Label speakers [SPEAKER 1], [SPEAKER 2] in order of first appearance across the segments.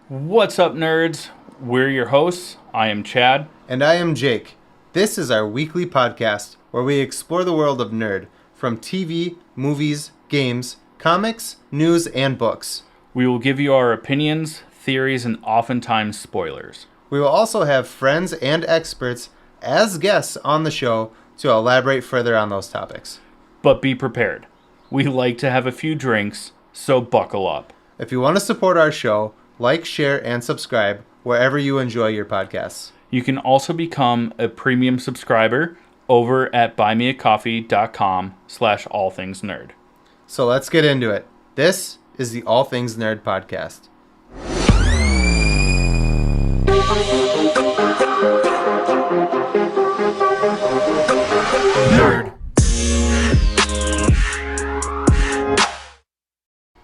[SPEAKER 1] What's up, nerds? We're your hosts. I am Chad.
[SPEAKER 2] And I am Jake. This is our weekly podcast where we explore the world of nerd from TV, movies, games, comics, news, and books.
[SPEAKER 1] We will give you our opinions, theories, and oftentimes spoilers.
[SPEAKER 2] We will also have friends and experts as guests on the show to elaborate further on those topics.
[SPEAKER 1] But be prepared. We like to have a few drinks, so buckle up.
[SPEAKER 2] If you want to support our show, like, share, and subscribe wherever you enjoy your podcasts.
[SPEAKER 1] You can also become a premium subscriber over at buymeacoffee.com/allthingsnerd.
[SPEAKER 2] So let's get into it. This is the All Things Nerd podcast.
[SPEAKER 1] Nerd.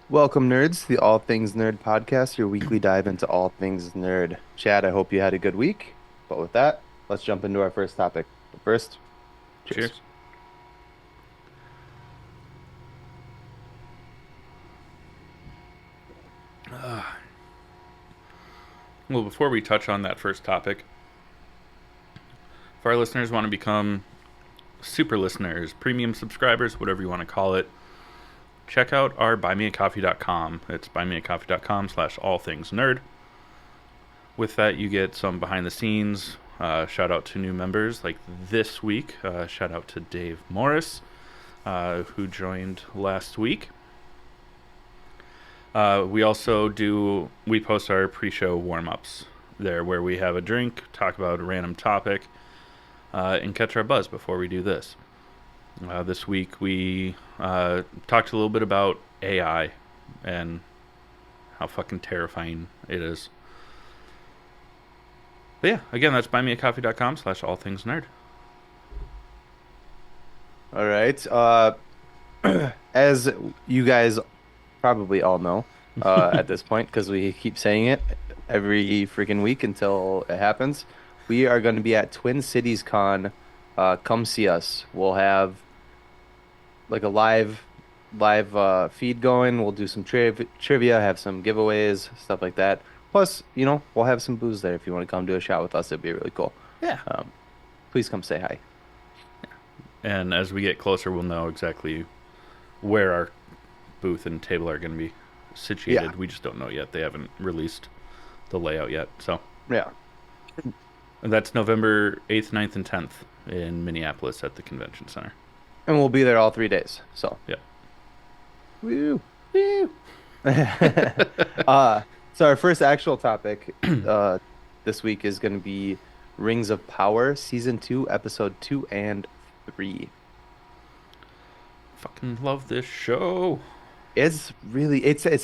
[SPEAKER 2] Welcome, nerds, to the All Things Nerd podcast, your weekly dive into all things nerd. Chad, I hope you had a good week. But with that, let's jump into our first topic. But first, cheers.
[SPEAKER 1] Well, before we touch on that first topic, if our listeners want to become super listeners, premium subscribers, whatever you want to call it, check out our buymeacoffee.com. It's buymeacoffee.com/allthingsnerd. With that, you get some behind the scenes. Shout out to new members like this week. Shout out to Dave Morris, who joined last week. We post our pre-show warm-ups there where we have a drink, talk about a random topic, and catch our buzz before we do this. This week we talked a little bit about AI and how fucking terrifying it is. But yeah, again, that's buymeacoffee.com/allthingsnerd.
[SPEAKER 2] All right. As you guys probably all know at this point, because we keep saying it every freaking week until it happens, we are going to be at Twin Cities Con. Come see us. We'll have like a live feed going. We'll do some trivia, have some giveaways, stuff like that. Plus, we'll have some booze there if you want to come do a shot with us. It'd be really cool.
[SPEAKER 1] Yeah.
[SPEAKER 2] Please come say hi.
[SPEAKER 1] And as we get closer, we'll know exactly where our booth and table are going to be situated.
[SPEAKER 2] Yeah.
[SPEAKER 1] We just don't know yet. They haven't released the layout yet. So
[SPEAKER 2] Yeah.
[SPEAKER 1] and that's November 8th, 9th, and 10th in Minneapolis at the Convention Center.
[SPEAKER 2] And we'll be there all 3 days. So.
[SPEAKER 1] Yeah.
[SPEAKER 2] Woo. Woo. So our first actual topic this week is going to be Rings of Power, Season 2, Episode 2 and 3.
[SPEAKER 1] Fucking love this show.
[SPEAKER 2] It's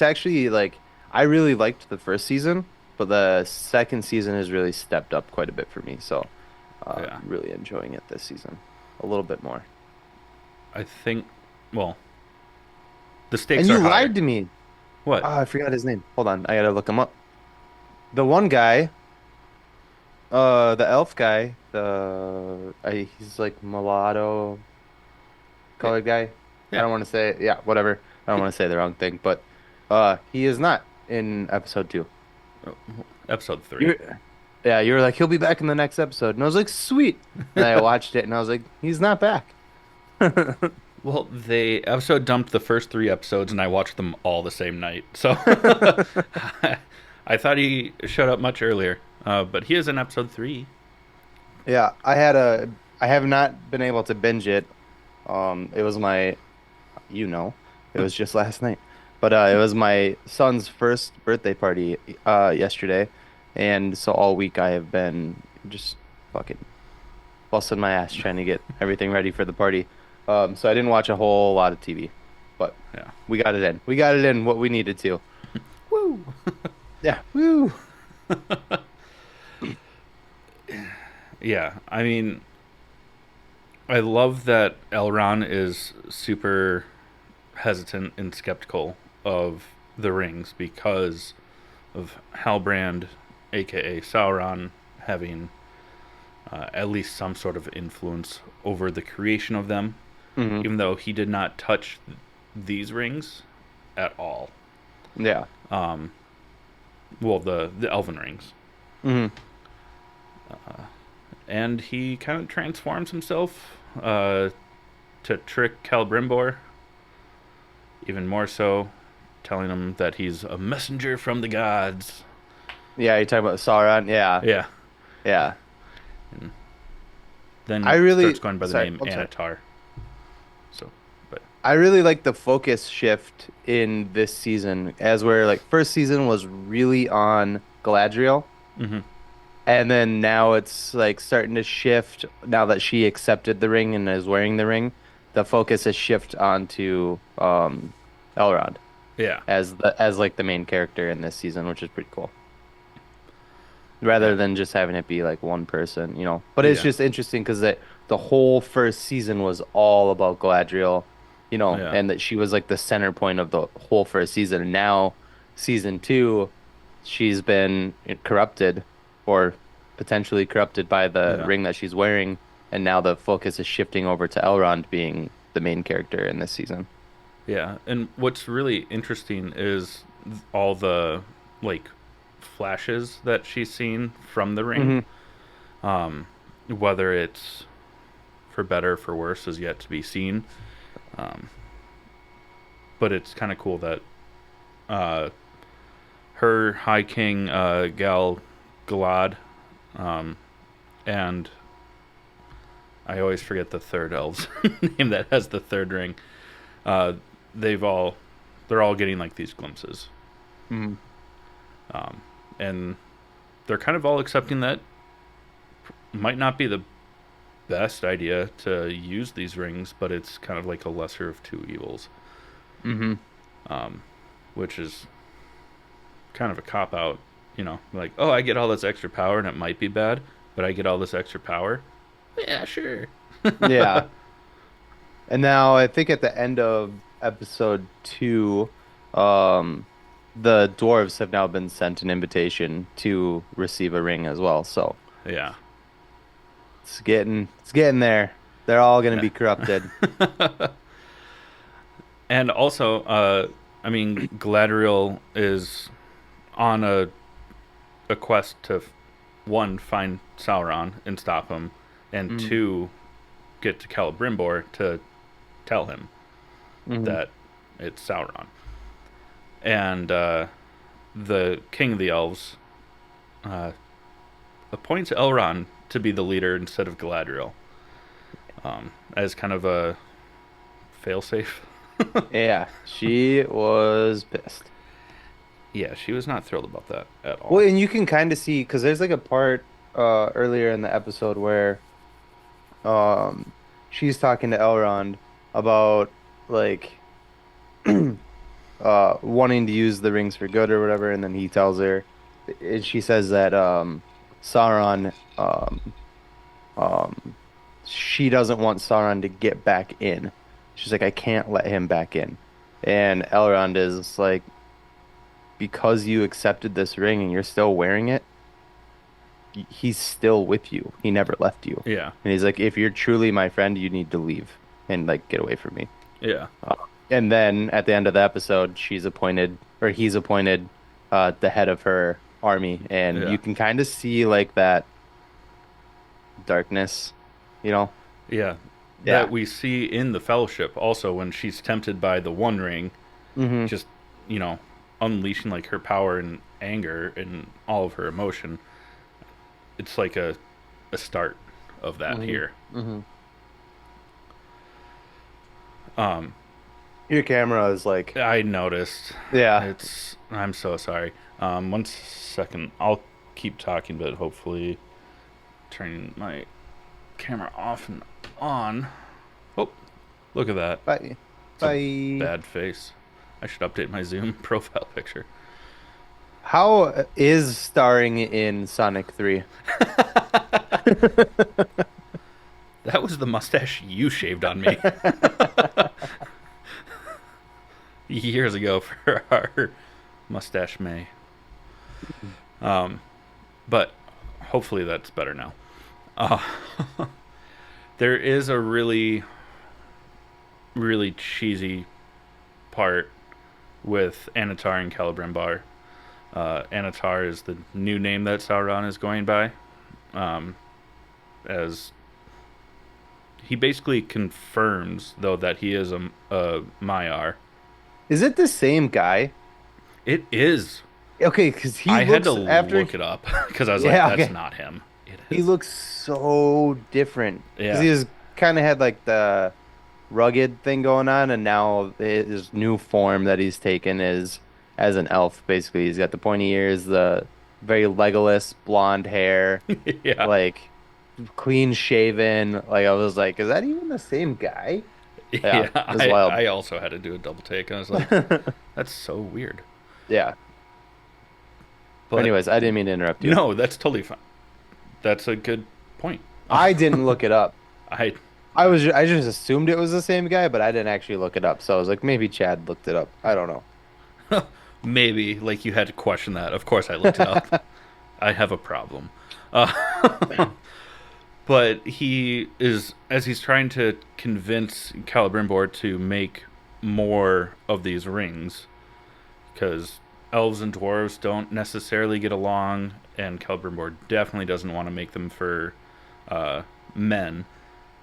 [SPEAKER 2] actually like, I really liked the first season, but the second season has really stepped up quite a bit for me. So
[SPEAKER 1] Yeah.
[SPEAKER 2] really enjoying it this season a little bit more.
[SPEAKER 1] I think, well, the stakes
[SPEAKER 2] And
[SPEAKER 1] are
[SPEAKER 2] you
[SPEAKER 1] higher.
[SPEAKER 2] lied to me.
[SPEAKER 1] What?
[SPEAKER 2] Oh, I forgot his name. Hold on, I gotta look him up. The one guy, the elf guy, he's like mulatto colored guy.
[SPEAKER 1] Yeah.
[SPEAKER 2] I don't want to say, yeah, whatever. I don't want to say the wrong thing, but he is not in episode 2.
[SPEAKER 1] Episode 3.
[SPEAKER 2] You were like, he'll be back in the next episode, and I was like, sweet. And I watched it, and I was like, he's not back.
[SPEAKER 1] Well, they episode dumped the first 3 episodes, and I watched them all the same night. So I thought he showed up much earlier, but he is in episode 3.
[SPEAKER 2] Yeah, I have not been able to binge it. It was it was just last night, but it was my son's first birthday party yesterday, and so all week I have been just fucking busting my ass trying to get everything ready for the party. So I didn't watch a whole lot of TV, but
[SPEAKER 1] Yeah.
[SPEAKER 2] we got it in. We got it in what we needed to.
[SPEAKER 1] Woo!
[SPEAKER 2] Yeah, woo.
[SPEAKER 1] Yeah, I mean, I love that Elrond is super hesitant and skeptical of the rings because of Halbrand, aka Sauron, having at least some sort of influence over the creation of them, even though he did not touch these rings at all.
[SPEAKER 2] Yeah.
[SPEAKER 1] Well, the elven rings.
[SPEAKER 2] Hmm.
[SPEAKER 1] And he kind of transforms himself to trick Celebrimbor, even more so, telling him that he's a messenger from the gods.
[SPEAKER 2] Yeah, you're talking about Sauron. Yeah,
[SPEAKER 1] Yeah.
[SPEAKER 2] yeah.
[SPEAKER 1] And
[SPEAKER 2] I
[SPEAKER 1] then starts
[SPEAKER 2] really,
[SPEAKER 1] going by the
[SPEAKER 2] sorry,
[SPEAKER 1] name
[SPEAKER 2] I'm sorry.
[SPEAKER 1] Anatar. So, but
[SPEAKER 2] I really like the focus shift in this season, as where like first season was really on Galadriel,
[SPEAKER 1] mm-hmm.
[SPEAKER 2] and then now it's like starting to shift. Now that she accepted the ring and is wearing the ring, the focus has shift onto Elrond
[SPEAKER 1] Yeah,
[SPEAKER 2] as like the main character in this season, which is pretty cool. Rather
[SPEAKER 1] yeah,
[SPEAKER 2] than just having it be like one person, you know. But it's
[SPEAKER 1] yeah,
[SPEAKER 2] just interesting because the whole first season was all about Galadriel, you know,
[SPEAKER 1] yeah,
[SPEAKER 2] and that she was like the center point of the whole first season. And now season two, she's been corrupted or potentially corrupted by the
[SPEAKER 1] yeah,
[SPEAKER 2] ring that she's wearing, and now the focus is shifting over to Elrond being the main character in this season.
[SPEAKER 1] yeah. And what's really interesting is all the like flashes that she's seen from the ring.
[SPEAKER 2] Hmm.
[SPEAKER 1] Whether it's for better or for worse is yet to be seen. Um, but it's kind of cool that uh, her High King Galad, um, and I always forget the third elf's name that has the third ring. Uh, they've all they're all getting like these glimpses,
[SPEAKER 2] Hmm.
[SPEAKER 1] and they're kind of all accepting that might not be the best idea to use these rings, but it's kind of like a lesser of two evils,
[SPEAKER 2] Hmm.
[SPEAKER 1] which is kind of a cop out. You know, like, oh, I get all this extra power and it might be bad, but I get all this extra power. Yeah, sure.
[SPEAKER 2] Yeah. And now I think at the end of episode two, um, the dwarves have now been sent an invitation to receive a ring as well. So
[SPEAKER 1] Yeah,
[SPEAKER 2] it's getting there. They're all going to
[SPEAKER 1] yeah.
[SPEAKER 2] be corrupted.
[SPEAKER 1] And also, I mean, Galadriel is on a quest to one find Sauron and stop him, and
[SPEAKER 2] Mm-hmm.
[SPEAKER 1] two get to Celebrimbor to tell him
[SPEAKER 2] Hmm.
[SPEAKER 1] that it's Sauron. And the king of the elves uh, appoints Elrond to be the leader instead of Galadriel, as kind of a failsafe.
[SPEAKER 2] Yeah, she was pissed.
[SPEAKER 1] Yeah, she was not thrilled about that at all.
[SPEAKER 2] Well, and you can kind of see because there's like a part earlier in the episode where um she's talking to Elrond about like wanting to use the rings for good or whatever, and then he tells her, and she says that Sauron um she doesn't want Sauron to get back in. She's like, I can't let him back in. And Elrond is like, because you accepted this ring and you're still wearing it, he's still with you. He never left you.
[SPEAKER 1] Yeah,
[SPEAKER 2] And he's like, if you're truly my friend, you need to leave and like get away from me.
[SPEAKER 1] yeah,
[SPEAKER 2] Uh, and then at the end of the episode, she's appointed or he's appointed the head of her army, and
[SPEAKER 1] yeah,
[SPEAKER 2] you can kind of see like that darkness, you know?
[SPEAKER 1] yeah. That
[SPEAKER 2] Yeah.
[SPEAKER 1] we see in the Fellowship also when she's tempted by the One Ring,
[SPEAKER 2] Hmm.
[SPEAKER 1] just you know, unleashing like her power and anger and all of her emotion. It's like a start of that
[SPEAKER 2] Hmm.
[SPEAKER 1] here.
[SPEAKER 2] Hmm.
[SPEAKER 1] Um,
[SPEAKER 2] Your camera is like,
[SPEAKER 1] I noticed.
[SPEAKER 2] yeah.
[SPEAKER 1] I'm so sorry. One second. I'll keep talking, but hopefully turning my camera off and on. Oh, look at that.
[SPEAKER 2] Bye.
[SPEAKER 1] It's a
[SPEAKER 2] Bye.
[SPEAKER 1] bad face. I should update my Zoom profile picture.
[SPEAKER 2] How is starring in Sonic 3?
[SPEAKER 1] That was the mustache you shaved on me years ago for our mustache May. But hopefully that's better now. Uh, there is a really, really cheesy part with Anatar and Celebrimbor Anatar is the new name that Sauron is going by. Um, as he basically confirms, though, that he is a Maiar.
[SPEAKER 2] Is it the same guy?
[SPEAKER 1] It is.
[SPEAKER 2] Okay, because he
[SPEAKER 1] I had to
[SPEAKER 2] looks after.
[SPEAKER 1] look it up because I was like,
[SPEAKER 2] Yeah,
[SPEAKER 1] that's
[SPEAKER 2] okay.
[SPEAKER 1] not him. It
[SPEAKER 2] He
[SPEAKER 1] is.
[SPEAKER 2] looks so different because
[SPEAKER 1] Yeah.
[SPEAKER 2] he was kind of had like the rugged thing going on, and now his new form that he's taken is as an elf. Basically, he's got the pointy ears, the very Legolas blonde hair,
[SPEAKER 1] Yeah.
[SPEAKER 2] like clean shaven. Like I was like, is that even the same guy? Yeah,
[SPEAKER 1] Yeah.
[SPEAKER 2] it's
[SPEAKER 1] I
[SPEAKER 2] wild.
[SPEAKER 1] also had to do a double take. I was like, that's so weird.
[SPEAKER 2] Yeah.
[SPEAKER 1] But
[SPEAKER 2] Anyways, I didn't mean to interrupt you.
[SPEAKER 1] no, that's totally fine. That's a good point.
[SPEAKER 2] I didn't look it up.
[SPEAKER 1] I
[SPEAKER 2] I just assumed it was the same guy, but I didn't actually look it up. So I was like, maybe Chad looked it up. I don't know.
[SPEAKER 1] maybe like you had to question that. Of course, I looked it up. I have a problem. But he is, as he's trying to convince Celebrimbor to make more of these rings, because elves and dwarves don't necessarily get along, and Celebrimbor definitely doesn't want to make them for men.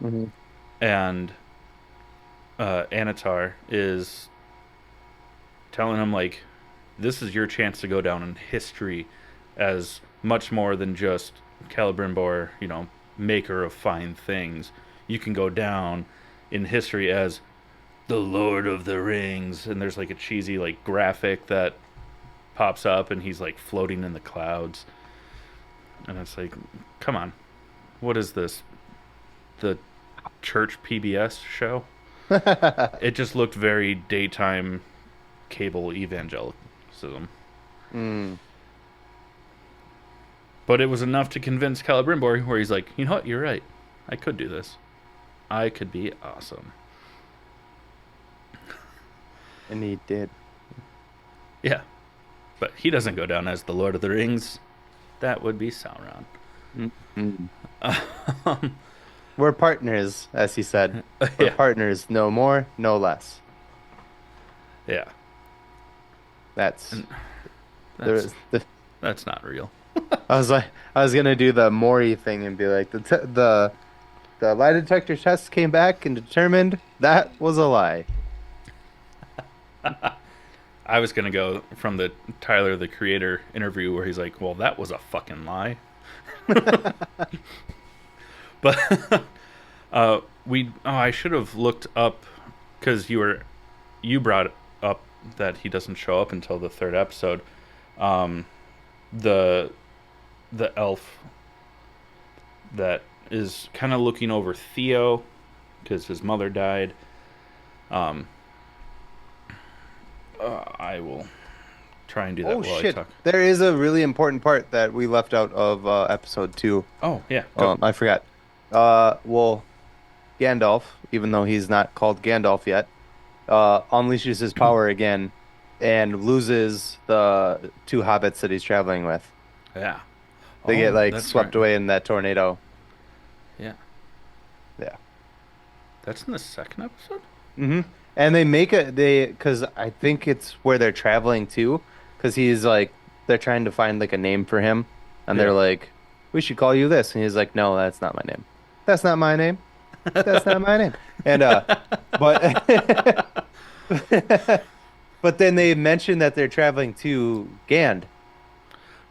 [SPEAKER 2] Hmm.
[SPEAKER 1] And Anatar is telling him, like, this is your chance to go down in history as much more than just Celebrimbor, maker of fine things. You can go down in history as the Lord of the Rings, and there's like a cheesy like graphic that pops up, and he's like floating in the clouds, and it's like, come on, what is this? The church PBS show? It just looked very daytime cable evangelicism.
[SPEAKER 2] Mm.
[SPEAKER 1] But it was enough to convince Celebrimbor, where he's like, you know what, you're right. I could do this. I could be awesome.
[SPEAKER 2] And he did.
[SPEAKER 1] Yeah, but he doesn't go down as the Lord of the Rings. That would be Sauron.
[SPEAKER 2] Mm. We're partners, as he said. We're
[SPEAKER 1] Yeah,
[SPEAKER 2] partners, no more, no less.
[SPEAKER 1] yeah.
[SPEAKER 2] That's
[SPEAKER 1] And that's
[SPEAKER 2] the
[SPEAKER 1] that's not real.
[SPEAKER 2] I was gonna do the Maury thing and be like the lie detector test came back and determined that was a lie.
[SPEAKER 1] I was gonna go from the Tyler the Creator interview where he's like, "Well, that was a fucking lie." But I should have looked up because you brought up that he doesn't show up until the third episode. Um, the the elf that is kind of looking over Theo because his mother died. Um, I will try and do that
[SPEAKER 2] Oh
[SPEAKER 1] while I
[SPEAKER 2] shit.
[SPEAKER 1] talk.
[SPEAKER 2] There is a really important part that we left out of episode 2.
[SPEAKER 1] Oh yeah, go.
[SPEAKER 2] I forgot. Well, Gandalf, even though he's not called Gandalf yet, unleashes his power again and loses the two hobbits that he's traveling with.
[SPEAKER 1] Yeah.
[SPEAKER 2] They get
[SPEAKER 1] Oh,
[SPEAKER 2] like
[SPEAKER 1] that's right.
[SPEAKER 2] swept away in that tornado.
[SPEAKER 1] Yeah,
[SPEAKER 2] Yeah.
[SPEAKER 1] that's in the second episode.
[SPEAKER 2] Hmm. And they make because I think it's where they're traveling to, because he's like they're trying to find like a name for him, and they're
[SPEAKER 1] Yeah.
[SPEAKER 2] like, we should call you this, and he's like, no, that's not my name. That's not my name. That's not my name. And but but then they mention that they're traveling to Gand.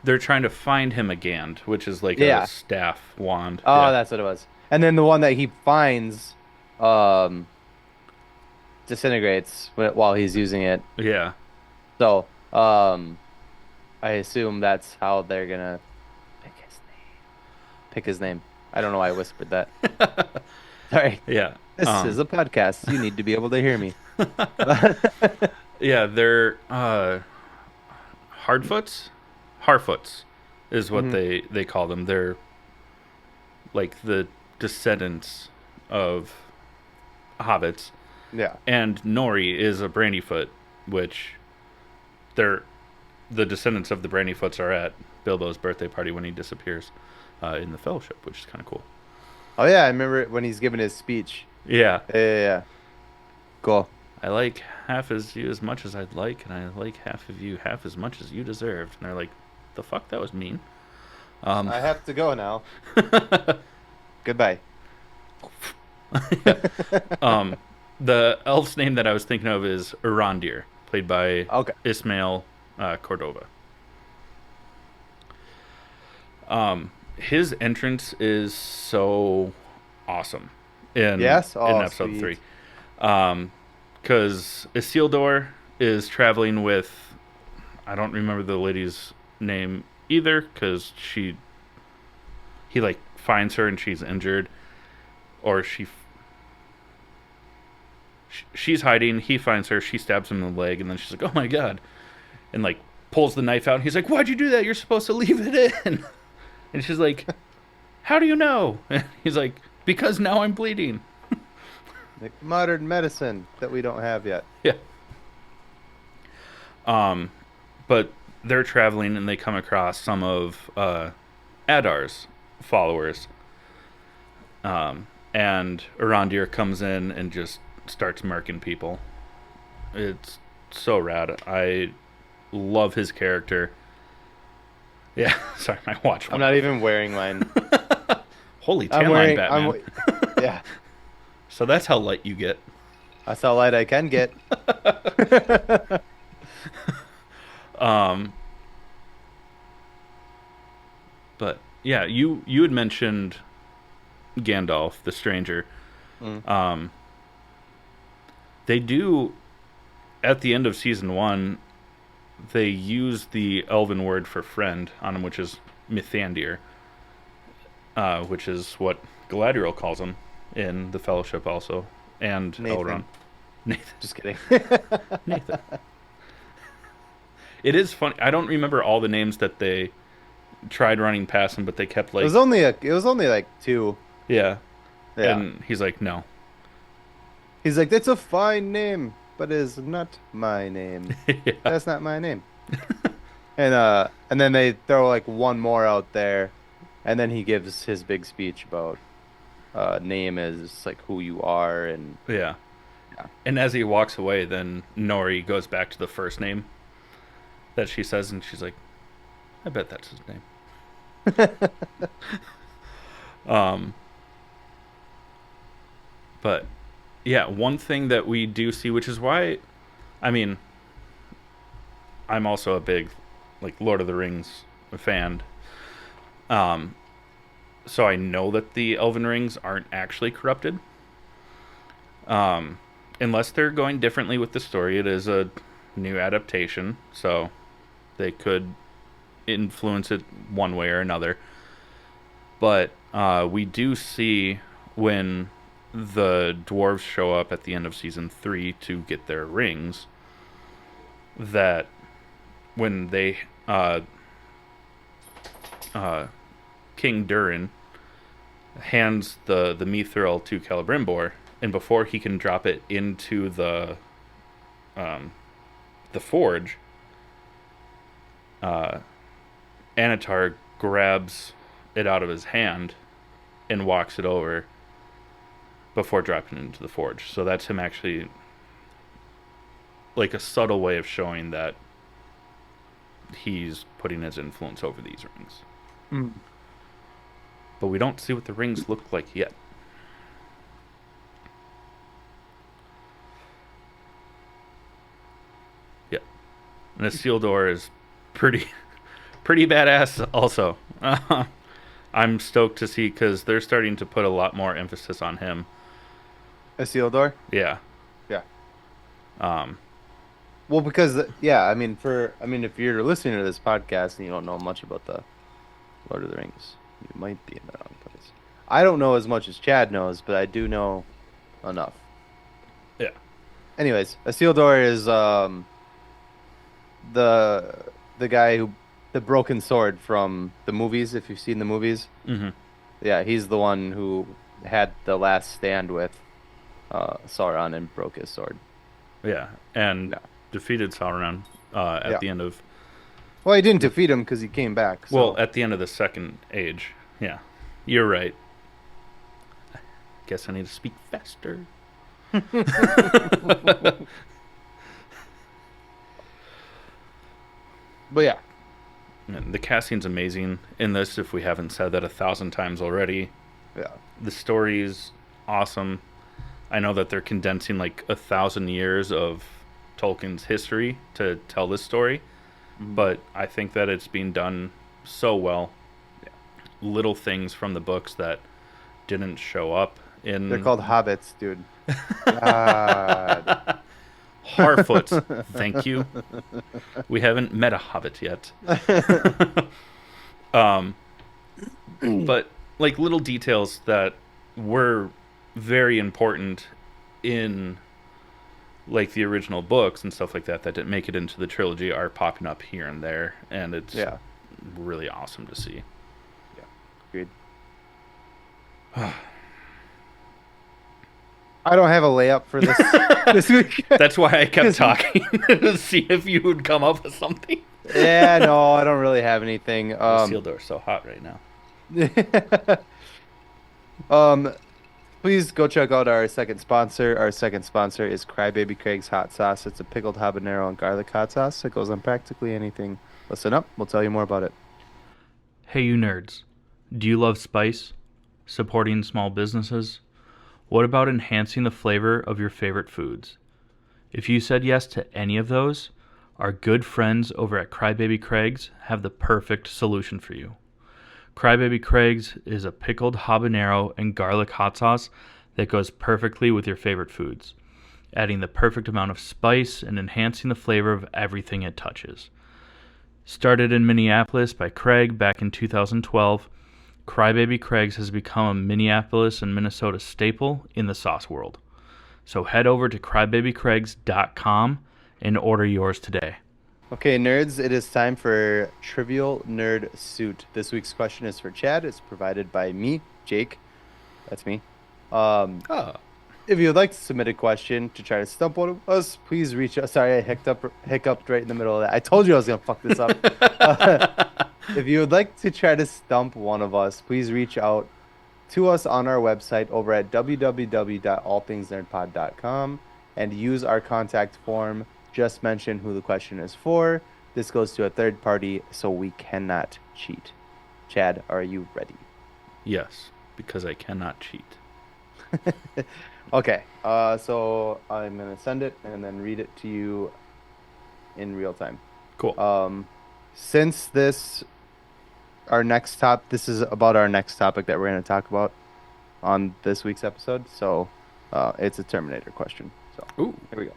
[SPEAKER 1] They're trying to find him a Gand, which is like a
[SPEAKER 2] Yeah.
[SPEAKER 1] staff wand.
[SPEAKER 2] Oh,
[SPEAKER 1] Yeah.
[SPEAKER 2] that's what it was. And then the one that he finds um disintegrates while he's using it.
[SPEAKER 1] Yeah.
[SPEAKER 2] So, I assume that's how they're gonna pick his name. Pick his name. I don't know why I whispered that. Sorry.
[SPEAKER 1] Yeah.
[SPEAKER 2] This is a podcast. You need to be able to hear me.
[SPEAKER 1] Yeah, they're hardfoots. Harfoots is what
[SPEAKER 2] Hmm.
[SPEAKER 1] they call them. They're like the descendants of hobbits,
[SPEAKER 2] Yeah.
[SPEAKER 1] and Nori is a Brandyfoot, which they're the descendants of the Brandyfoots are at Bilbo's birthday party when he disappears in the Fellowship, which is kind of cool.
[SPEAKER 2] Oh yeah, I remember it when he's giving his speech.
[SPEAKER 1] Yeah,
[SPEAKER 2] Yeah, yeah, yeah. Cool.
[SPEAKER 1] I like half as you as much as I'd like, and I like half of you half as much as you deserved. And they're like, the fuck, that was mean. Um,
[SPEAKER 2] I have to go now. Goodbye.
[SPEAKER 1] um, the elf's name that I was thinking of is Urandir, played by
[SPEAKER 2] Okay.
[SPEAKER 1] Ismail Cordova. His entrance is so awesome
[SPEAKER 2] Yes?
[SPEAKER 1] in
[SPEAKER 2] Oh,
[SPEAKER 1] episode three,
[SPEAKER 2] sweet.
[SPEAKER 1] because Isildur is traveling with, I don't remember the lady's name either, because he like finds her and she's injured, or she's hiding. He finds her, she stabs him in the leg, and then she's like, "Oh my god!" and like pulls the knife out. And he's like, "Why'd you do that? You're supposed to leave it in." And she's like, "How do you know?" And he's like, "Because now I'm bleeding."
[SPEAKER 2] Like modern medicine that we don't have yet.
[SPEAKER 1] Yeah. But they're traveling and they come across some of Adar's followers. And Arondir comes in and just starts murking people. It's so rad. I love his character. Yeah, sorry, my watch
[SPEAKER 2] I'm
[SPEAKER 1] went
[SPEAKER 2] not
[SPEAKER 1] off.
[SPEAKER 2] even wearing mine.
[SPEAKER 1] Holy
[SPEAKER 2] I'm
[SPEAKER 1] tan line
[SPEAKER 2] wearing,
[SPEAKER 1] Batman.
[SPEAKER 2] yeah,
[SPEAKER 1] So that's how light you get.
[SPEAKER 2] that's how light I can get.
[SPEAKER 1] Um, but yeah, you had mentioned Gandalf, the stranger.
[SPEAKER 2] Mm,
[SPEAKER 1] Um, they do at the end of season one. They use the elven word for friend on him, which is Mithandir, which is what Galadriel calls him in the Fellowship, also, and Elrond.
[SPEAKER 2] Nathan.
[SPEAKER 1] Nathan.
[SPEAKER 2] Just kidding.
[SPEAKER 1] Nathan. It is funny. I don't remember all the names that they tried running past him, but they kept like,
[SPEAKER 2] It was only like two.
[SPEAKER 1] yeah,
[SPEAKER 2] Yeah.
[SPEAKER 1] and he's like, no.
[SPEAKER 2] He's like, that's a fine name, but it is not my name.
[SPEAKER 1] Yeah.
[SPEAKER 2] That's not my name. And then they throw like one more out there, and then he gives his big speech about name is like who you are, and
[SPEAKER 1] Yeah.
[SPEAKER 2] yeah.
[SPEAKER 1] And as he walks away, then Nori goes back to the first name that she says, and she's like, I bet that's his name. Um, but yeah, one thing that we do see, which is why, I mean, I'm also a big like Lord of the Rings fan. Um, so I know that the Elven rings aren't actually corrupted. Unless they're going differently with the story, it is a new adaptation, so they could influence it one way or another. But we do see when the dwarves show up at the end of season 3 to get their rings that when they King Durin hands the mithril to Celebrimbor, and before he can drop it into the forge, Anatar grabs it out of his hand and walks it over before dropping it into the forge. So that's him actually, like, a subtle way of showing that he's putting his influence over these rings.
[SPEAKER 2] Mm.
[SPEAKER 1] But we don't see what the rings look like yet. Yeah. And the seal door is pretty pretty badass also. I'm stoked to see, because they're starting to put a lot more emphasis on him.
[SPEAKER 2] Isildur?
[SPEAKER 1] Yeah.
[SPEAKER 2] Yeah.
[SPEAKER 1] Um,
[SPEAKER 2] Well, because yeah, if you're listening to this podcast and you don't know much about the Lord of the Rings, you might be in the wrong place. I don't know as much as Chad knows, but I do know enough.
[SPEAKER 1] yeah.
[SPEAKER 2] Anyways, Isildur is the guy who the broken sword from the movies. If you've seen the movies,
[SPEAKER 1] Hmm.
[SPEAKER 2] yeah, he's the one who had the last stand with Sauron and broke his sword.
[SPEAKER 1] Yeah. And
[SPEAKER 2] Yeah.
[SPEAKER 1] defeated Sauron at
[SPEAKER 2] Yeah.
[SPEAKER 1] the end of,
[SPEAKER 2] Well, he didn't defeat him because he came back. So.
[SPEAKER 1] well, at the end of the second age. Yeah. You're right. Guess I need to speak faster.
[SPEAKER 2] But yeah,
[SPEAKER 1] And the casting's amazing in this. If we haven't said that 1,000 times already,
[SPEAKER 2] yeah.
[SPEAKER 1] the story's awesome. I know that they're condensing like 1,000 years of Tolkien's history to tell this story,
[SPEAKER 2] Mhm.
[SPEAKER 1] but I think that it's being done so well. Little things from the books that didn't show up
[SPEAKER 2] They're
[SPEAKER 1] in
[SPEAKER 2] called hobbits, dude. God.
[SPEAKER 1] Harfoots. Thank you. We haven't met a hobbit yet. um, but like little details that were very important in like the original books and stuff like that that didn't make it into the trilogy are popping up here and there, and it's
[SPEAKER 2] Yeah,
[SPEAKER 1] really awesome to see.
[SPEAKER 2] yeah, agreed. I don't have a layup for this week.
[SPEAKER 1] That's why I kept
[SPEAKER 2] 'Cause-
[SPEAKER 1] talking to see if you would come up with something.
[SPEAKER 2] yeah, no, I don't really have anything.
[SPEAKER 1] The seal door is so hot right now.
[SPEAKER 2] Um, please go check out our second sponsor. Our second sponsor is Crybaby Craig's Hot Sauce. It's a pickled habanero and garlic hot sauce. It goes on practically anything. Listen up, we'll tell you more about it.
[SPEAKER 1] Hey, you nerds. Do you love spice? Supporting small businesses? What about enhancing the flavor of your favorite foods? If you said yes to any of those, our good friends over at Crybaby Craig's have the perfect solution for you. Crybaby Craig's is a pickled habanero and garlic hot sauce that goes perfectly with your favorite foods, adding the perfect amount of spice and enhancing the flavor of everything it touches. Started in Minneapolis by Craig back in 2012, Crybaby Craig's has become a Minneapolis and Minnesota staple in the sauce world. So head over to crybabycraigs.com and order yours today.
[SPEAKER 2] Okay, nerds, it is time for Trivial Nerd Suit. This week's question is for Chad. It's provided by me, Jake. That's me. Um,
[SPEAKER 1] Oh.
[SPEAKER 2] if you would like to submit a question to try to stump one of us, please reach out. Sorry, I hiccuped right in the middle of that. I told you I was gonna fuck this up. If you would like to try to stump one of us, please reach out to us on our website over at www.allthingsnerdpod.com and use our contact form. Just mention who the question is for. This goes to a third party, so we cannot cheat. Chad, are you ready?
[SPEAKER 1] Yes, because I cannot cheat.
[SPEAKER 2] Okay, so I'm gonna send it and then read it to you in real time.
[SPEAKER 1] Cool.
[SPEAKER 2] Since this this is about our next topic that we're gonna talk about on this week's episode. So, it's a Terminator question. So
[SPEAKER 1] Ooh.
[SPEAKER 2] here we go.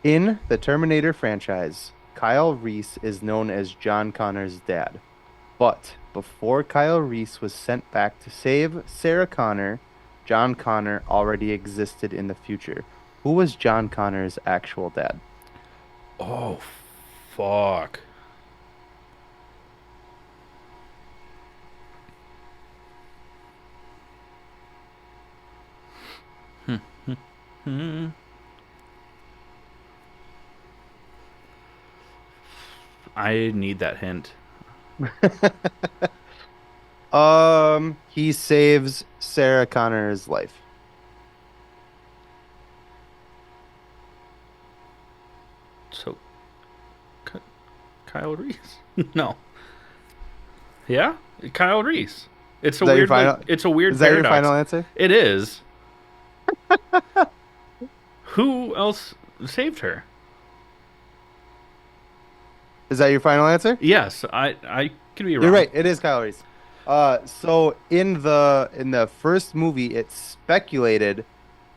[SPEAKER 2] In the Terminator franchise, Kyle Reese is known as John Connor's dad. But before Kyle Reese was sent back to save Sarah Connor, John Connor already existed in the future. Who was John Connor's actual dad?
[SPEAKER 1] Oh, fuck. Hmm. I need that hint.
[SPEAKER 2] He saves Sarah Connor's life.
[SPEAKER 1] So, Ky- Kyle Reese? No. Yeah, Kyle Reese. It's a
[SPEAKER 2] Is that your
[SPEAKER 1] weird,
[SPEAKER 2] final?
[SPEAKER 1] it's a weird
[SPEAKER 2] Is that your
[SPEAKER 1] paradox.
[SPEAKER 2] final answer?
[SPEAKER 1] It is. Who else saved her?
[SPEAKER 2] Is that your final answer?
[SPEAKER 1] Yes, I could be wrong.
[SPEAKER 2] You're right. It is Kyle Reese. So in the first movie, it's speculated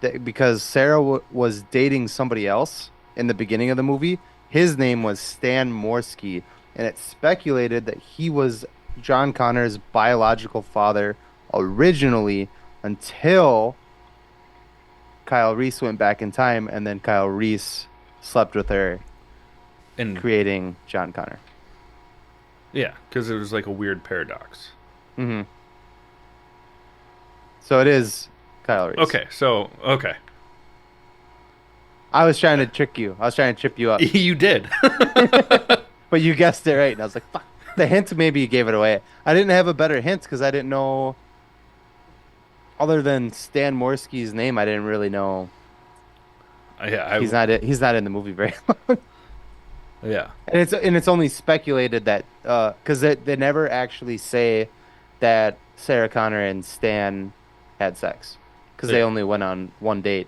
[SPEAKER 2] that because Sarah was dating somebody else in the beginning of the movie, his name was Stan Morsky, and it's speculated that he was John Connor's biological father originally until Kyle Reese went back in time, and then Kyle Reese slept with her,
[SPEAKER 1] And
[SPEAKER 2] creating John Connor.
[SPEAKER 1] yeah, because it was like a weird paradox.
[SPEAKER 2] Mm-hmm. So it is Kyle Reese.
[SPEAKER 1] Okay.
[SPEAKER 2] I was trying to trick you. I was trying to trip you up.
[SPEAKER 1] You did.
[SPEAKER 2] But you guessed it right. And I was like, fuck. The hint, maybe you gave it away. I didn't have a better hint because I didn't know. Other than Stan Morsky's name, I didn't really know.
[SPEAKER 1] Yeah,
[SPEAKER 2] He's not in the movie very long.
[SPEAKER 1] Yeah.
[SPEAKER 2] And it's only speculated that because they never actually say that Sarah Connor and Stan had sex because they
[SPEAKER 1] Yeah.
[SPEAKER 2] only went on one date.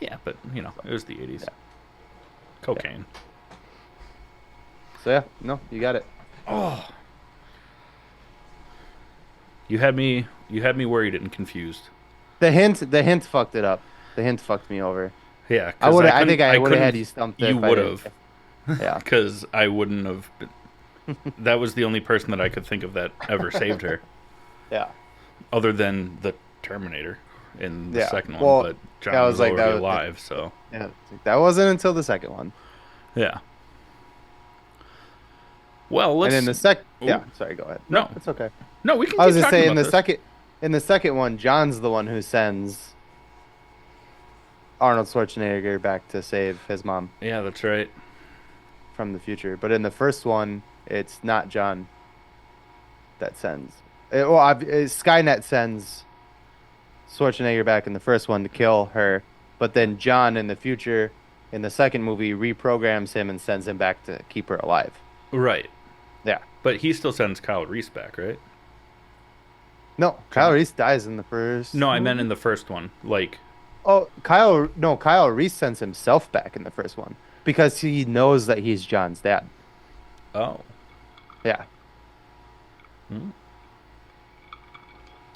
[SPEAKER 1] Yeah, but
[SPEAKER 2] So,
[SPEAKER 1] it was the 80s.
[SPEAKER 2] yeah, yeah.
[SPEAKER 1] Cocaine.
[SPEAKER 2] So yeah, no, you got it.
[SPEAKER 1] Oh, you had me worried and confused.
[SPEAKER 2] The hint fucked it up. The hint fucked me over.
[SPEAKER 1] Yeah,
[SPEAKER 2] I
[SPEAKER 1] cuz
[SPEAKER 2] would
[SPEAKER 1] I
[SPEAKER 2] I think
[SPEAKER 1] couldn't
[SPEAKER 2] I
[SPEAKER 1] I
[SPEAKER 2] would have had
[SPEAKER 1] couldn't
[SPEAKER 2] you stumped
[SPEAKER 1] you
[SPEAKER 2] if I
[SPEAKER 1] would
[SPEAKER 2] didn't.
[SPEAKER 1] have
[SPEAKER 2] Yeah.
[SPEAKER 1] cuz I wouldn't have been, that was the only person that I could think of that ever saved her
[SPEAKER 2] Yeah.
[SPEAKER 1] other than the Terminator in the
[SPEAKER 2] Yeah.
[SPEAKER 1] second one,
[SPEAKER 2] Well,
[SPEAKER 1] but
[SPEAKER 2] yeah, I
[SPEAKER 1] John
[SPEAKER 2] was
[SPEAKER 1] was
[SPEAKER 2] like
[SPEAKER 1] already
[SPEAKER 2] that was,
[SPEAKER 1] alive, so
[SPEAKER 2] yeah, that wasn't until the second one.
[SPEAKER 1] yeah. Well,
[SPEAKER 2] And in
[SPEAKER 1] let's
[SPEAKER 2] the sec
[SPEAKER 1] Ooh,
[SPEAKER 2] yeah, sorry, go ahead. No,
[SPEAKER 1] no.
[SPEAKER 2] it's okay.
[SPEAKER 1] No, we can
[SPEAKER 2] I was
[SPEAKER 1] keep
[SPEAKER 2] gonna
[SPEAKER 1] talking
[SPEAKER 2] say
[SPEAKER 1] about this.
[SPEAKER 2] in the second one, John's the one who sends Arnold Schwarzenegger back to save his mom
[SPEAKER 1] Yeah, that's right.
[SPEAKER 2] from the future. But in the first one, it's not John that sends. Skynet sends Schwarzenegger back in the first one to kill her, but then John in the future, in the second movie, reprograms him and sends him back to keep her alive.
[SPEAKER 1] Right.
[SPEAKER 2] Yeah.
[SPEAKER 1] But he still sends Kyle Reese back, right?
[SPEAKER 2] No, Kyle
[SPEAKER 1] John?
[SPEAKER 2] Reese dies in the first
[SPEAKER 1] No, I meant in
[SPEAKER 2] movie.
[SPEAKER 1] the first one. Like,
[SPEAKER 2] Oh, Kyle, no, Kyle Reese sends himself back in the first one because he knows that he's John's dad.
[SPEAKER 1] oh.
[SPEAKER 2] Yeah.
[SPEAKER 1] Hmm.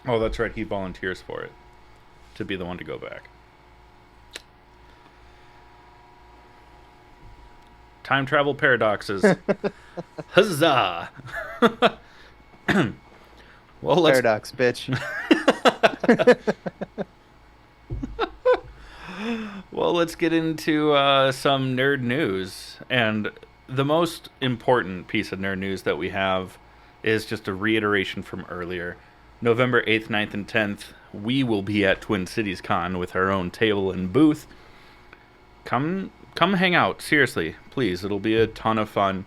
[SPEAKER 1] Oh, that's right. He volunteers for it to be the one to go back. Time travel paradoxes. Huzzah! Well, let's
[SPEAKER 2] Paradox, bitch.
[SPEAKER 1] let's get into some nerd news. And the most important piece of nerd news that we have is just a reiteration from earlier. November 8th, 9th, and 10th, we will be at Twin Cities Con with our own table and booth. Come hang out. Seriously, please. It'll be a ton of fun.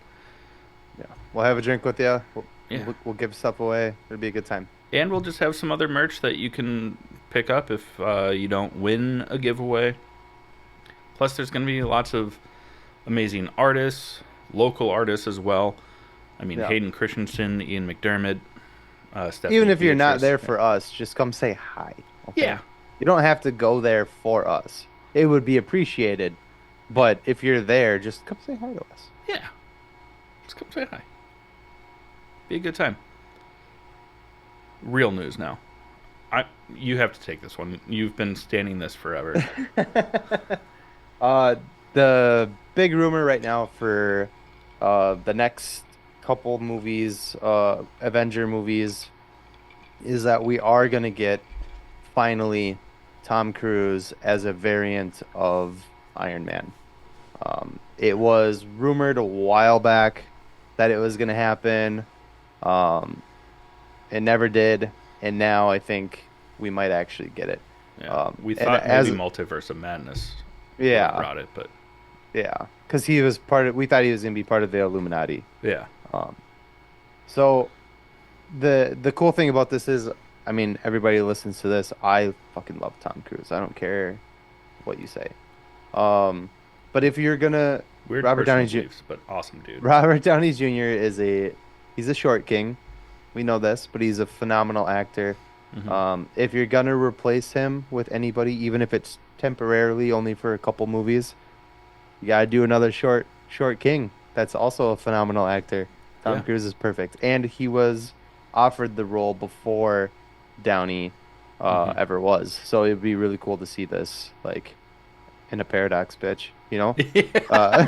[SPEAKER 2] Yeah. We'll have a drink with you. We'll,
[SPEAKER 1] Yeah.
[SPEAKER 2] we'll give stuff away. It'll be a good time.
[SPEAKER 1] And we'll just have some other merch that you can pick up if you don't win a giveaway. Plus, there's going to be lots of amazing artists, local artists as well. I mean,
[SPEAKER 2] Yeah.
[SPEAKER 1] Hayden Christensen, Ian McDermott,
[SPEAKER 2] Even
[SPEAKER 1] Stephanie
[SPEAKER 2] if you're not
[SPEAKER 1] Beatrice.
[SPEAKER 2] there for us, just come say hi.
[SPEAKER 1] Yeah,
[SPEAKER 2] Okay. You don't have to go there for us. It would be appreciated. But if you're there, just come say hi to us.
[SPEAKER 1] yeah. Just come say hi. Be a good time. Real news now. You have to take this one. You've been standing this forever.
[SPEAKER 2] Uh, the big rumor right now for the next couple movies, Avenger movies, is that we are gonna get finally Tom Cruise as a variant of Iron Man. It was rumored a while back that it was gonna happen. Um, it never did, and now I think we might actually get it.
[SPEAKER 1] Yeah, we
[SPEAKER 2] And
[SPEAKER 1] thought maybe
[SPEAKER 2] as
[SPEAKER 1] Multiverse of Madness would have
[SPEAKER 2] yeah,
[SPEAKER 1] brought it, but
[SPEAKER 2] yeah, because he was part of. We thought he was gonna be part of the Illuminati.
[SPEAKER 1] yeah,
[SPEAKER 2] Um, so the cool thing about this is, I mean, everybody listens to this. I fucking love Tom Cruise. I don't care what you say. Um, but if you're gonna
[SPEAKER 1] weird
[SPEAKER 2] Robert
[SPEAKER 1] personal
[SPEAKER 2] Downey Jr.
[SPEAKER 1] beliefs, but awesome dude.
[SPEAKER 2] Robert Downey Jr. He's a short king. We know this, but he's a phenomenal actor.
[SPEAKER 1] Hmm.
[SPEAKER 2] If you're gonna replace him with anybody, even if it's temporarily only for a couple movies, you gotta do another short king. That's also a phenomenal actor. Tom
[SPEAKER 1] Yeah.
[SPEAKER 2] Cruise is perfect, and he was offered the role before Downey
[SPEAKER 1] Hmm.
[SPEAKER 2] ever was. So it'd be really cool to see this like in a paradox, bitch. You know? Uh,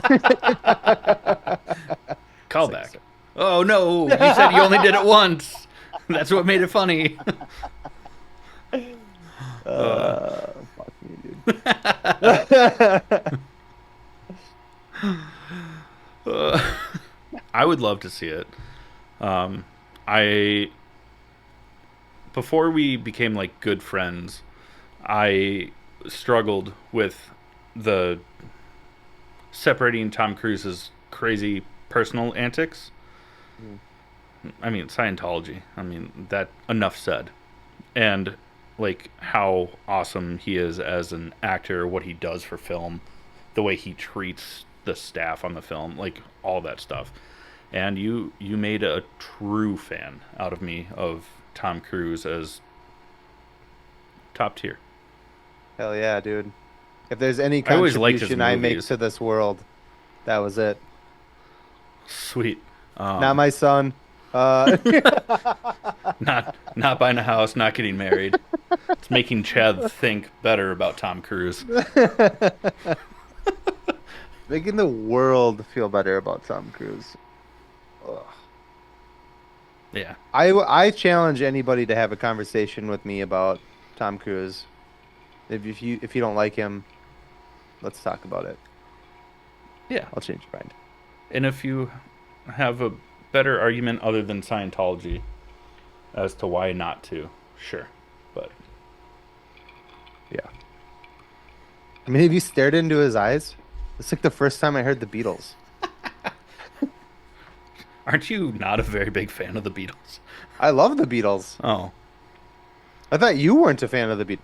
[SPEAKER 1] Callback.
[SPEAKER 2] Six.
[SPEAKER 1] Oh no, you said you only did it once. That's what made it funny. Uh,
[SPEAKER 2] Fuck me, dude.
[SPEAKER 1] uh, I would love to see it. I before we became like good friends, I struggled with the separating Tom Cruise's crazy personal antics.
[SPEAKER 2] Mm.
[SPEAKER 1] I mean, Scientology. I mean, that enough said. And like how awesome he is as an actor, what he does for film. the way he treats the staff on the film, like all that stuff. And you made a true fan out of me of Tom Cruise as top tier.
[SPEAKER 2] Hell yeah, dude. If there's any
[SPEAKER 1] I always liked his
[SPEAKER 2] contribution I make
[SPEAKER 1] movies.
[SPEAKER 2] to this world, that was it.
[SPEAKER 1] Sweet.
[SPEAKER 2] Not
[SPEAKER 1] Um,
[SPEAKER 2] my son.
[SPEAKER 1] not buying a house, not getting married. It's making Chad think better about Tom Cruise.
[SPEAKER 2] Making the world feel better about Tom Cruise. Ugh.
[SPEAKER 1] Yeah.
[SPEAKER 2] I challenge anybody to have a conversation with me about Tom Cruise. If you don't like him, let's talk about it.
[SPEAKER 1] Yeah.
[SPEAKER 2] I'll change your mind.
[SPEAKER 1] And if you have a better argument other than Scientology as to why not to, sure. But
[SPEAKER 2] Yeah. I mean, have you stared into his eyes? It's like the first time I heard the Beatles.
[SPEAKER 1] aren't you not a very big fan of the Beatles?
[SPEAKER 2] I love the Beatles.
[SPEAKER 1] Oh,
[SPEAKER 2] I thought you weren't a fan of the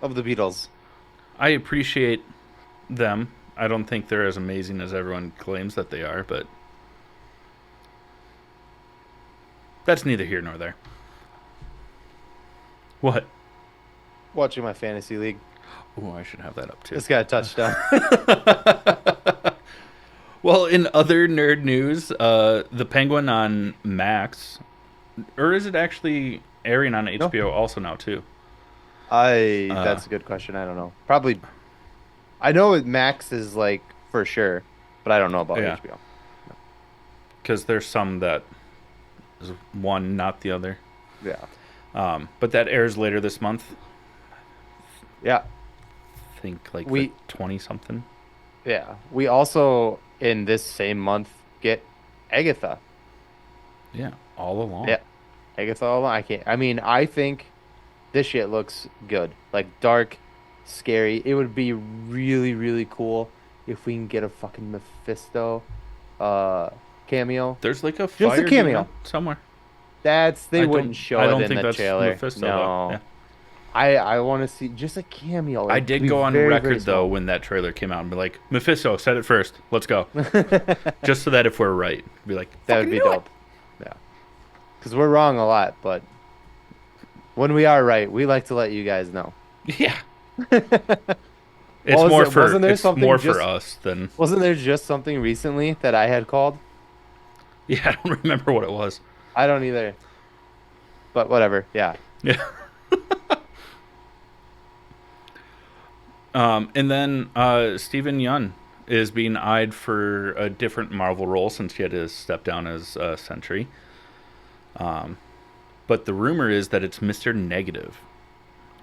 [SPEAKER 2] Beatles.
[SPEAKER 1] I appreciate them. I don't think they're as amazing as everyone claims that they are, but that's neither here nor there. What?
[SPEAKER 2] Watching my fantasy league.
[SPEAKER 1] Oh, I should have that up too.
[SPEAKER 2] This guy touchdown.
[SPEAKER 1] Well, in other nerd news, the Penguin on Max, or is it actually airing on
[SPEAKER 2] No,
[SPEAKER 1] HBO also now too?
[SPEAKER 2] I.
[SPEAKER 1] Uh,
[SPEAKER 2] That's a good question. I don't know. Probably. I know Max is like for sure, but I don't know about
[SPEAKER 1] yeah,
[SPEAKER 2] HBO.
[SPEAKER 1] because there's some that is one, not the other.
[SPEAKER 2] Yeah.
[SPEAKER 1] But that airs later this month.
[SPEAKER 2] Yeah.
[SPEAKER 1] I think like the
[SPEAKER 2] We
[SPEAKER 1] 20 something.
[SPEAKER 2] yeah. We also in this same month get Agatha.
[SPEAKER 1] Yeah, all along.
[SPEAKER 2] Yeah. Agatha all along. I can't. I mean, I think this shit looks good. Like dark, scary. It would be really, really cool if we can get a fucking Mephisto uh cameo.
[SPEAKER 1] There's like a
[SPEAKER 2] Just a
[SPEAKER 1] fire demon
[SPEAKER 2] cameo.
[SPEAKER 1] somewhere.
[SPEAKER 2] They
[SPEAKER 1] I
[SPEAKER 2] wouldn't
[SPEAKER 1] don't.
[SPEAKER 2] show
[SPEAKER 1] I
[SPEAKER 2] it
[SPEAKER 1] don't
[SPEAKER 2] in
[SPEAKER 1] think
[SPEAKER 2] the
[SPEAKER 1] that's
[SPEAKER 2] trailer.
[SPEAKER 1] Mephisto though. Yeah.
[SPEAKER 2] No. I want to see just a cameo.
[SPEAKER 1] I
[SPEAKER 2] Like,
[SPEAKER 1] did
[SPEAKER 2] be
[SPEAKER 1] go on
[SPEAKER 2] very, very
[SPEAKER 1] record though
[SPEAKER 2] small.
[SPEAKER 1] when that trailer came out and be like, Mephisto, said it first. Let's go. Just so that if we're right, be like,
[SPEAKER 2] That would
[SPEAKER 1] fucking
[SPEAKER 2] be
[SPEAKER 1] knew it.
[SPEAKER 2] dope. Yeah. Because we're wrong a lot, but when we are right, we like to let you guys know.
[SPEAKER 1] Yeah. It's
[SPEAKER 2] What was
[SPEAKER 1] more
[SPEAKER 2] it?
[SPEAKER 1] for
[SPEAKER 2] Wasn't there
[SPEAKER 1] it's
[SPEAKER 2] something
[SPEAKER 1] more for
[SPEAKER 2] just
[SPEAKER 1] us than
[SPEAKER 2] wasn't there just something recently that I had called?
[SPEAKER 1] yeah. I don't remember what it was.
[SPEAKER 2] I don't either. But whatever. Yeah.
[SPEAKER 1] Yeah. And then Stephen Yun is being eyed for a different Marvel role since he had to step down as Sentry. But the rumor is that it's Mr. Negative,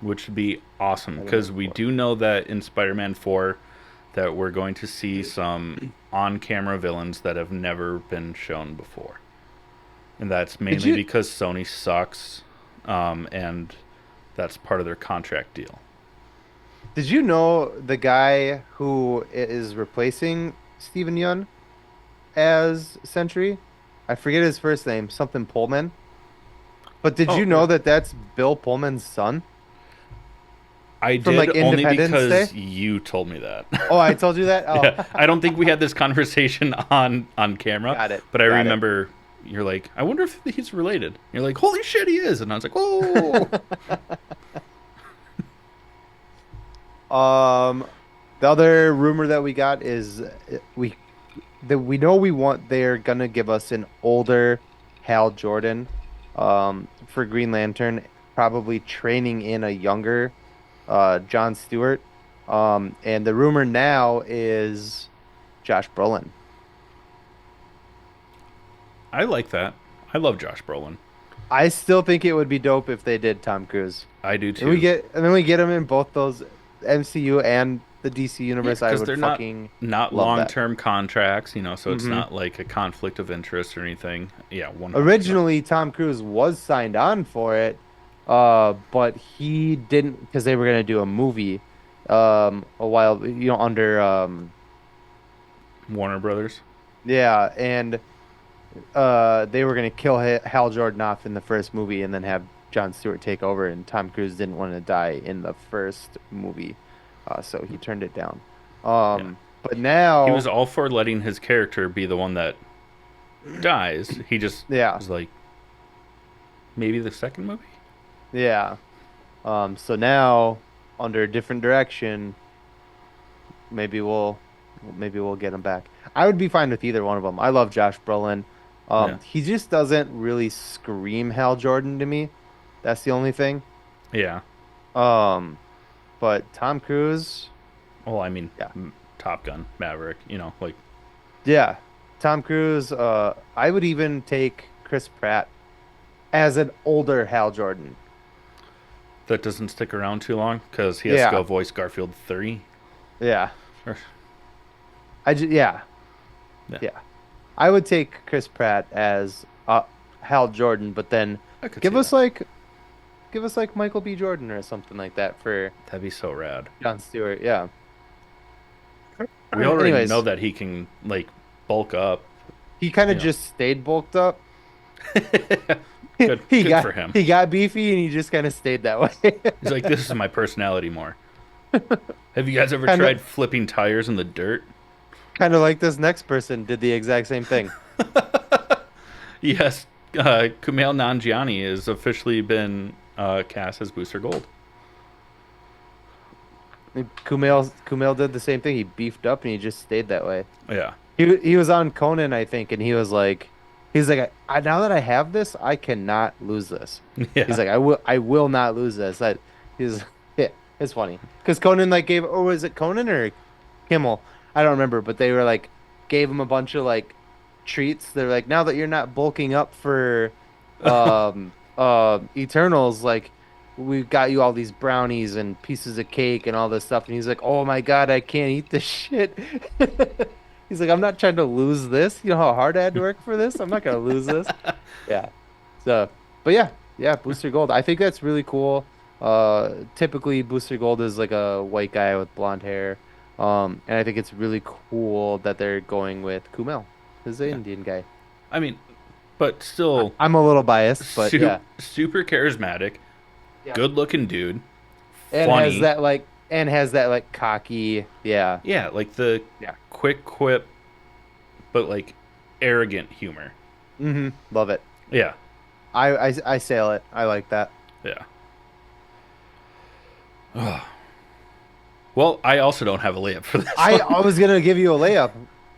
[SPEAKER 1] which would be awesome
[SPEAKER 2] I don't know
[SPEAKER 1] because we
[SPEAKER 2] before.
[SPEAKER 1] do know that in Spider-Man 4 that we're going to see some on-camera villains that have never been shown before. And that's
[SPEAKER 2] Did
[SPEAKER 1] mainly
[SPEAKER 2] you
[SPEAKER 1] because Sony sucks, and that's part of their contract deal.
[SPEAKER 2] did you know the guy who is replacing Steven Yeun as Sentry? I forget his first name, something Pullman. But did
[SPEAKER 1] Oh,
[SPEAKER 2] you
[SPEAKER 1] yeah.
[SPEAKER 2] know that that's Bill Pullman's son
[SPEAKER 1] I
[SPEAKER 2] from
[SPEAKER 1] did
[SPEAKER 2] like
[SPEAKER 1] only
[SPEAKER 2] Independence Day?
[SPEAKER 1] because you told me that.
[SPEAKER 2] Oh, I told you that? Oh,
[SPEAKER 1] Yeah, I don't think we had this conversation on camera,
[SPEAKER 2] got it.
[SPEAKER 1] but I
[SPEAKER 2] Got it.
[SPEAKER 1] remember you're like, I wonder if he's related. You're like, holy shit, he is, and I was like, oh,
[SPEAKER 2] Um, the other rumor that we got is we that we know we want they're gonna give us an older Hal Jordan for Green Lantern, probably training in a younger John Stewart. And the rumor now is Josh Brolin.
[SPEAKER 1] I like that. I love Josh Brolin.
[SPEAKER 2] I still think it would be dope if they did Tom Cruise.
[SPEAKER 1] I do too.
[SPEAKER 2] And then we get him in both those MCU and the DC
[SPEAKER 1] Yeah,
[SPEAKER 2] universe. I
[SPEAKER 1] because
[SPEAKER 2] would
[SPEAKER 1] they're not
[SPEAKER 2] fucking
[SPEAKER 1] not
[SPEAKER 2] love
[SPEAKER 1] long
[SPEAKER 2] that.
[SPEAKER 1] term contracts, so it's
[SPEAKER 2] Hmm.
[SPEAKER 1] not like a conflict of interest or anything. Yeah, 100%.
[SPEAKER 2] Originally, Tom Cruise was signed on for it, but he didn't because they were gonna do a movie, a while, under,
[SPEAKER 1] Warner Brothers.
[SPEAKER 2] yeah, and they were gonna kill Hal Jordan off in the first movie and then have John Stewart take over, and Tom Cruise didn't want to die in the first movie, so he turned it down.
[SPEAKER 1] Yeah.
[SPEAKER 2] But
[SPEAKER 1] He
[SPEAKER 2] now,
[SPEAKER 1] was all for letting his character be the one that dies. He just
[SPEAKER 2] yeah,
[SPEAKER 1] was like, maybe the second movie?
[SPEAKER 2] yeah. So now under a different direction, maybe we'll get him back. I would be fine with either one of them. I love Josh Brolin.
[SPEAKER 1] Yeah.
[SPEAKER 2] He just doesn't really scream Hal Jordan to me. That's the only thing.
[SPEAKER 1] Yeah.
[SPEAKER 2] Um, but Tom Cruise,
[SPEAKER 1] Well, I mean,
[SPEAKER 2] yeah,
[SPEAKER 1] Top Gun, Maverick, like,
[SPEAKER 2] yeah, Tom Cruise. I would even take Chris Pratt as an older Hal Jordan.
[SPEAKER 1] that doesn't stick around too long because he has to go
[SPEAKER 2] Yeah,
[SPEAKER 1] voice Garfield 3.
[SPEAKER 2] yeah.
[SPEAKER 1] Or,
[SPEAKER 2] Yeah,
[SPEAKER 1] yeah.
[SPEAKER 2] yeah. I would take Chris Pratt as Hal Jordan, but then
[SPEAKER 1] I could see
[SPEAKER 2] give us
[SPEAKER 1] that.
[SPEAKER 2] like give us like Michael B. Jordan or something like that for
[SPEAKER 1] That'd be so rad.
[SPEAKER 2] Jon Stewart. Yeah.
[SPEAKER 1] We already know
[SPEAKER 2] Anyways,
[SPEAKER 1] that he can, like, bulk up,
[SPEAKER 2] he kind of
[SPEAKER 1] you know.
[SPEAKER 2] just stayed bulked up.
[SPEAKER 1] good
[SPEAKER 2] He
[SPEAKER 1] good
[SPEAKER 2] got
[SPEAKER 1] for him.
[SPEAKER 2] he got beefy and he just kind of stayed that way.
[SPEAKER 1] He's like, this is my personality more. Have you guys ever
[SPEAKER 2] Kind of
[SPEAKER 1] tried flipping tires in the dirt?
[SPEAKER 2] kind of like this next person did the exact same thing.
[SPEAKER 1] Yes, Kumail Nanjiani has officially been cast as Booster Gold.
[SPEAKER 2] Kumail did the same thing. He beefed up and he just stayed that way.
[SPEAKER 1] Yeah.
[SPEAKER 2] He was on Conan, I think, and he's like, now that I have this, I cannot lose this. He's
[SPEAKER 1] Yeah.
[SPEAKER 2] like, I will not lose this. He's yeah, it's funny because Conan like gave, or was it Conan or Kimmel? I don't remember, but they were like gave him a bunch of like treats. They're like, now that you're not bulking up for Eternals, like we got you all these brownies and pieces of cake and all this stuff. And he's like, oh my God, I can't eat this shit. He's like, I'm not trying to lose this. You know how hard I had to work for this? I'm not gonna lose this. Yeah. So, but yeah, Booster Gold. I think that's really cool. Typically Booster Gold is like a white guy with blonde hair. And I think it's really cool that they're going with Kumail, who's the
[SPEAKER 1] Yeah.
[SPEAKER 2] Indian guy.
[SPEAKER 1] I mean, but still
[SPEAKER 2] I'm a little biased, but yeah.
[SPEAKER 1] super charismatic,
[SPEAKER 2] Yeah.
[SPEAKER 1] good looking dude,
[SPEAKER 2] And
[SPEAKER 1] funny.
[SPEAKER 2] has that like cocky, yeah.
[SPEAKER 1] Yeah, like the
[SPEAKER 2] Yeah.
[SPEAKER 1] quick quip, but like arrogant humor.
[SPEAKER 2] Love it.
[SPEAKER 1] Yeah.
[SPEAKER 2] I sail it. I like that.
[SPEAKER 1] Yeah. Well, I also don't have a layup for this
[SPEAKER 2] I
[SPEAKER 1] one.
[SPEAKER 2] was gonna give you a layup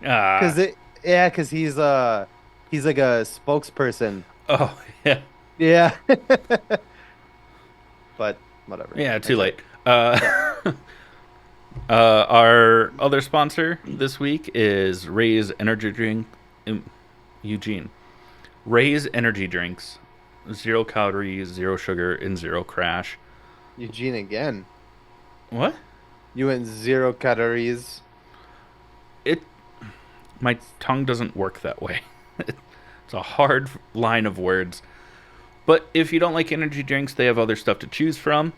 [SPEAKER 1] Ah.
[SPEAKER 2] because because he's like a spokesperson.
[SPEAKER 1] Oh, yeah.
[SPEAKER 2] Yeah. But whatever.
[SPEAKER 1] Yeah, too
[SPEAKER 2] Okay.
[SPEAKER 1] late.
[SPEAKER 2] Yeah.
[SPEAKER 1] Our other sponsor this week is Ray's Energy Drink, Eugene. Ray's Energy Drinks, 0 calories, 0 sugar, and 0 crash.
[SPEAKER 2] Eugene again.
[SPEAKER 1] What?
[SPEAKER 2] You went 0 calories.
[SPEAKER 1] It. My tongue doesn't work that way. It's a hard line of words. But if you don't like energy drinks, they have other stuff to choose from: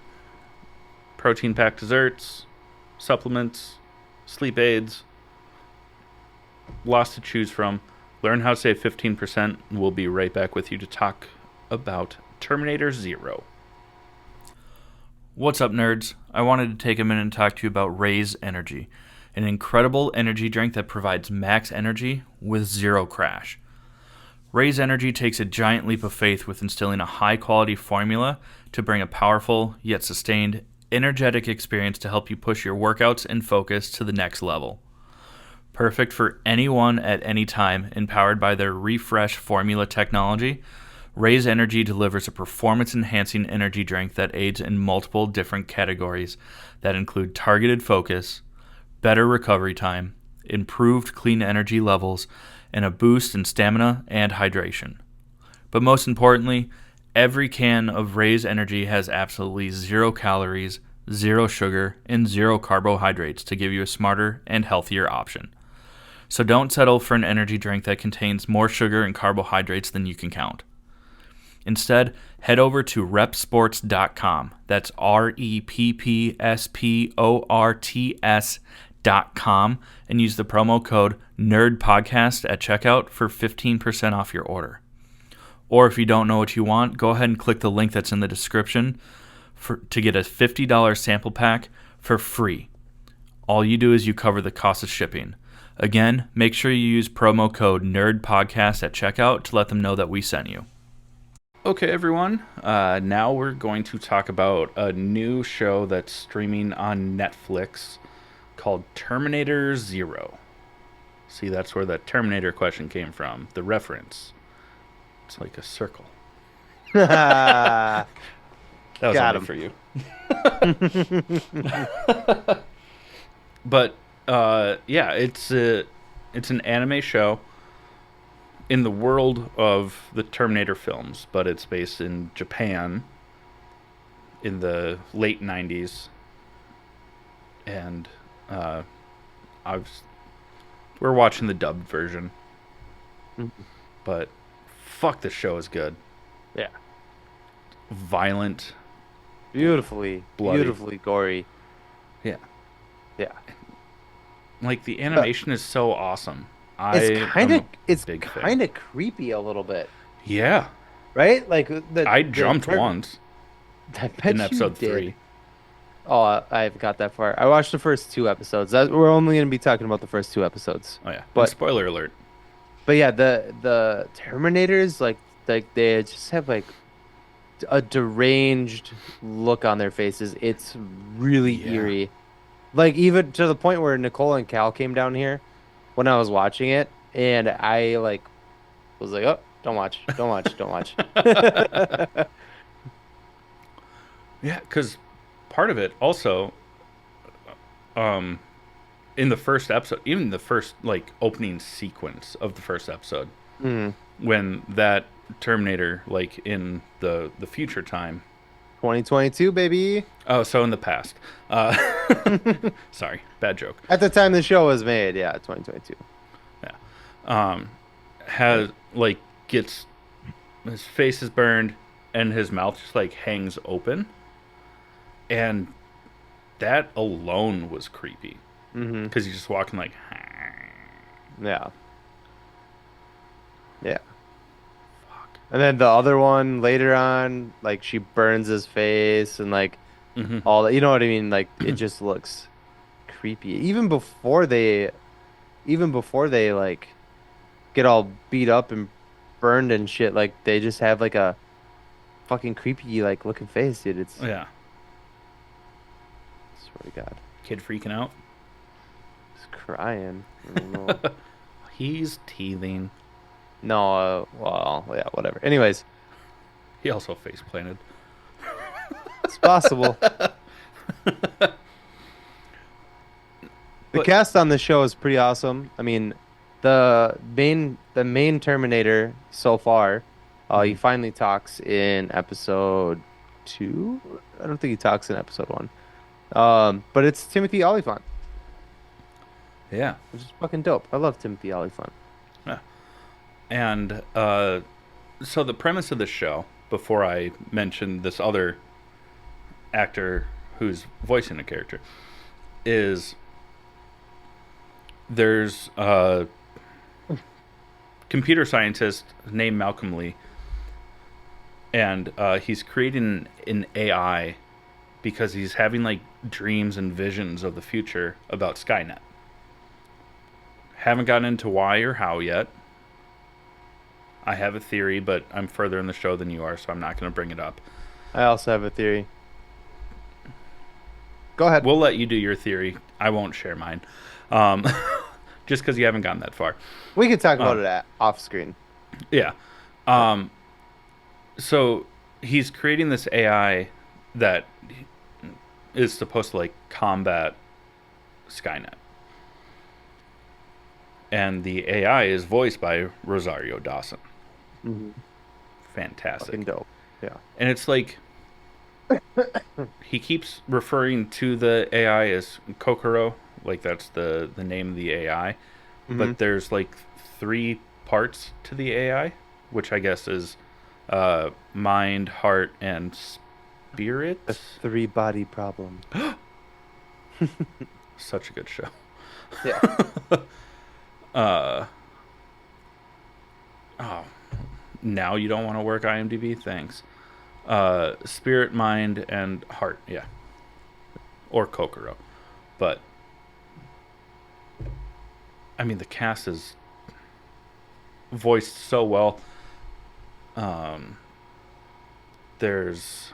[SPEAKER 1] protein packed desserts, supplements, sleep aids, lots to choose from. Learn how to save 15%. We'll be right back with you to talk about Terminator Zero. What's up, nerds? I wanted to take a minute and talk to you about Ray's Energy, an incredible energy drink that provides max energy with 0 crash. Ray's Energy takes a giant leap of faith with instilling a high-quality formula to bring a powerful, yet sustained, energetic experience to help you push your workouts and focus to the next level. Perfect for anyone at any time, empowered by their refresh formula technology, Ray's Energy delivers a performance-enhancing energy drink that aids in multiple different categories that include targeted focus, better recovery time, improved clean energy levels, and a boost in stamina and hydration. But most importantly, every can of Ray's Energy has absolutely 0 calories, 0 sugar, and 0 carbohydrates to give you a smarter and healthier option. So don't settle for an energy drink that contains more sugar and carbohydrates than you can count. Instead, head over to repsports.com. That's REPPSPORTS.com and use the promo code NERDPODCAST at checkout for 15% off your order. Or if you don't know what you want, go ahead and click the link that's in the description to get a $50 sample pack for free. All you do is you cover the cost of shipping. Again, make sure you use promo code NERDPODCAST at checkout to let them know that we sent you. Okay, everyone. Now we're going to talk about a new show that's streaming on Netflix called Terminator Zero. See, that's where the Terminator question came from. The reference. It's like a circle.
[SPEAKER 2] Got
[SPEAKER 1] That was only
[SPEAKER 2] him.
[SPEAKER 1] for you. But yeah, it's an anime show in the world of the Terminator films, but it's based in Japan in the late '90s, and I was we're watching the dubbed version, but fuck, this show is good.
[SPEAKER 2] Yeah.
[SPEAKER 1] Violent,
[SPEAKER 2] Beautifully,
[SPEAKER 1] bloody.
[SPEAKER 2] beautifully gory.
[SPEAKER 1] Yeah,
[SPEAKER 2] Yeah.
[SPEAKER 1] like the animation is so awesome. I
[SPEAKER 2] It's
[SPEAKER 1] am
[SPEAKER 2] kind of
[SPEAKER 1] a
[SPEAKER 2] it's
[SPEAKER 1] big
[SPEAKER 2] kind
[SPEAKER 1] fan.
[SPEAKER 2] of creepy a little bit,
[SPEAKER 1] Yeah,
[SPEAKER 2] right? Like the
[SPEAKER 1] I
[SPEAKER 2] the
[SPEAKER 1] jumped
[SPEAKER 2] term.
[SPEAKER 1] once
[SPEAKER 2] I
[SPEAKER 1] in
[SPEAKER 2] bet you
[SPEAKER 1] episode
[SPEAKER 2] did.
[SPEAKER 1] 3.
[SPEAKER 2] Oh, I haven't got that far. I watched the first two episodes. We're only gonna be talking about the first two episodes.
[SPEAKER 1] Oh yeah, and
[SPEAKER 2] But
[SPEAKER 1] spoiler alert.
[SPEAKER 2] yeah, the Terminators like they just have like a deranged look on their faces. It's really
[SPEAKER 1] Yeah.
[SPEAKER 2] eerie. Like even to the point where Nicole and Cal came down here when I was watching it, and I like was like, "Oh, don't watch, don't watch, don't watch."
[SPEAKER 1] Yeah, because part of it also, um, in the first episode, even the first like opening sequence of the first episode,
[SPEAKER 2] Mm,
[SPEAKER 1] when that Terminator, like in the future time,
[SPEAKER 2] 2022, baby.
[SPEAKER 1] oh, so in the past, uh, sorry, bad joke,
[SPEAKER 2] At the time the show was made, yeah, 2022.
[SPEAKER 1] yeah, has like gets his face is burned and his mouth just like hangs open, and that alone was creepy
[SPEAKER 2] Hmm.
[SPEAKER 1] because he's just walking like.
[SPEAKER 2] Yeah, yeah.
[SPEAKER 1] Fuck.
[SPEAKER 2] And then the other one later on, like she burns his face and like
[SPEAKER 1] Mm-hmm.
[SPEAKER 2] all that. You know what I mean? Like it just looks creepy. Even before they like get all beat up and burned and shit, like they just have like a fucking creepy like looking face, dude. It's
[SPEAKER 1] Yeah.
[SPEAKER 2] swear to God,
[SPEAKER 1] Kid freaking out.
[SPEAKER 2] it's crying. I don't know.
[SPEAKER 1] He's teething.
[SPEAKER 2] No, well, yeah, whatever. Anyways,
[SPEAKER 1] He also face planted.
[SPEAKER 2] it's possible. The
[SPEAKER 1] But
[SPEAKER 2] cast on the show is pretty awesome. I mean, the main Terminator so far, he
[SPEAKER 1] mhm.
[SPEAKER 2] finally talks in episode two. I don't think he talks in episode one. But it's Timothy Olyphant,
[SPEAKER 1] Yeah.
[SPEAKER 2] which is fucking dope. I love Timothy Olyphant.
[SPEAKER 1] Yeah. And so the premise of the show, before I mention this other actor who's voicing a character, is there's a computer scientist named Malcolm Lee, and he's creating an AI because he's having like dreams and visions of the future about Skynet. Haven't gotten into why or how yet. I have a theory, but I'm further in the show than you are, so I'm not going to bring it up.
[SPEAKER 2] I also have a theory. Go ahead.
[SPEAKER 1] We'll let you do your theory. I won't share mine. Um, just because you haven't gotten that far.
[SPEAKER 2] We could talk about
[SPEAKER 1] Um,
[SPEAKER 2] it off screen.
[SPEAKER 1] yeah. Um, so he's creating this AI that is supposed to like combat Skynet. And the AI is voiced by Rosario Dawson.
[SPEAKER 2] Hmm. Fucking
[SPEAKER 1] Fantastic.
[SPEAKER 2] dope. Yeah.
[SPEAKER 1] And it's like he keeps referring to the AI as Kokoro, like that's the name of the AI.
[SPEAKER 2] Hmm.
[SPEAKER 1] But there's like 3 parts to the AI, which I guess is mind, heart, and
[SPEAKER 2] The
[SPEAKER 1] spirit.
[SPEAKER 2] three body problem.
[SPEAKER 1] Such a good show.
[SPEAKER 2] Yeah.
[SPEAKER 1] Uh, oh, now you don't want to work IMDb? Thanks. Spirit, mind, and heart. Yeah, or Kokoro, but I mean, the cast is voiced so well. Um, there's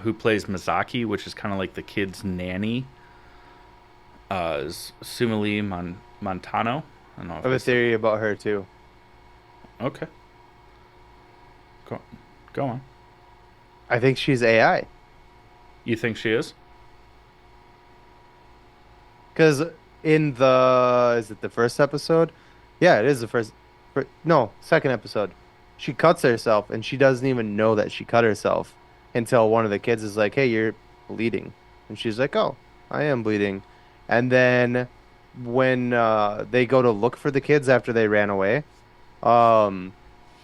[SPEAKER 1] who plays Mizaki, which is kind of like the kid's nanny, is Sumali Montano. I don't know
[SPEAKER 2] I
[SPEAKER 1] if
[SPEAKER 2] have
[SPEAKER 1] I
[SPEAKER 2] a
[SPEAKER 1] said.
[SPEAKER 2] theory about her too.
[SPEAKER 1] Okay, go, go on.
[SPEAKER 2] I think she's AI.
[SPEAKER 1] You think she is?
[SPEAKER 2] Because in the, is it the first episode? Yeah, it is the first. No, second episode. She cuts herself and she doesn't even know that she cut herself until one of the kids is like, "Hey, you're bleeding." And she's like, "Oh, I am bleeding." And then when they go to look for the kids after they ran away, um,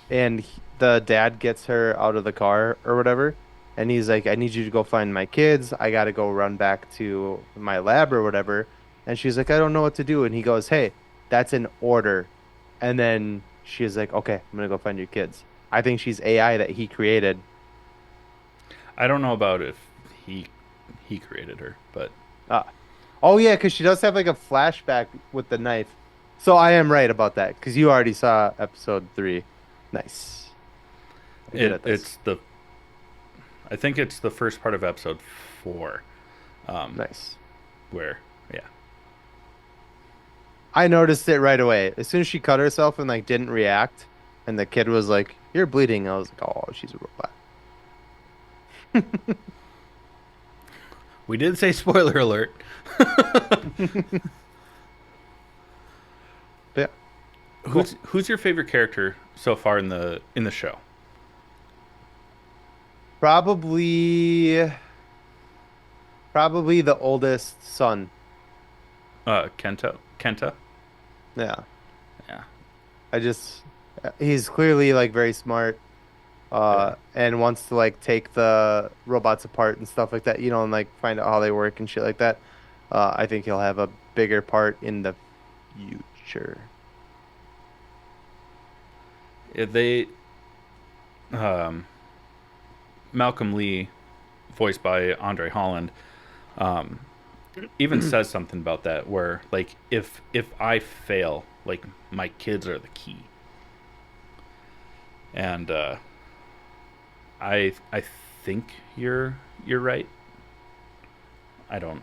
[SPEAKER 2] and the dad gets her out of the car or whatever, and he's like, "I need you to go find my kids. I got to go run back to my lab or whatever." And she's like, "I don't know what to do." And he goes, "Hey, that's an order." And then she's like, "Okay, I'm gonna go find your kids." I think she's AI that he created.
[SPEAKER 1] I don't know about if he he created her, but
[SPEAKER 2] uh, oh yeah, because she does have like a flashback with the knife. So I am right about that because you already saw episode 3. Nice. I'm good at this.
[SPEAKER 1] it's the I think it's the first part of episode 4, um,
[SPEAKER 2] Nice.
[SPEAKER 1] where yeah.
[SPEAKER 2] I noticed it right away. As soon as she cut herself and like didn't react, and the kid was like, "You're bleeding," I was like, "Oh, she's a robot."
[SPEAKER 1] We did say spoiler alert.
[SPEAKER 2] But yeah, cool.
[SPEAKER 1] Who's your favorite character so far in the show?
[SPEAKER 2] Probably, probably the oldest son.
[SPEAKER 1] Kenta.
[SPEAKER 2] Yeah,
[SPEAKER 1] Yeah,
[SPEAKER 2] I just he's clearly like very smart,
[SPEAKER 1] yeah.
[SPEAKER 2] and wants to like take the robots apart and stuff like that, and like find out how they work and shit like that. I think he'll have a bigger part in the future.
[SPEAKER 1] They um, Malcolm Lee, voiced by Andre Holland, um, even says something about that where like if I fail, like my kids are the key, and I think you're right. I don't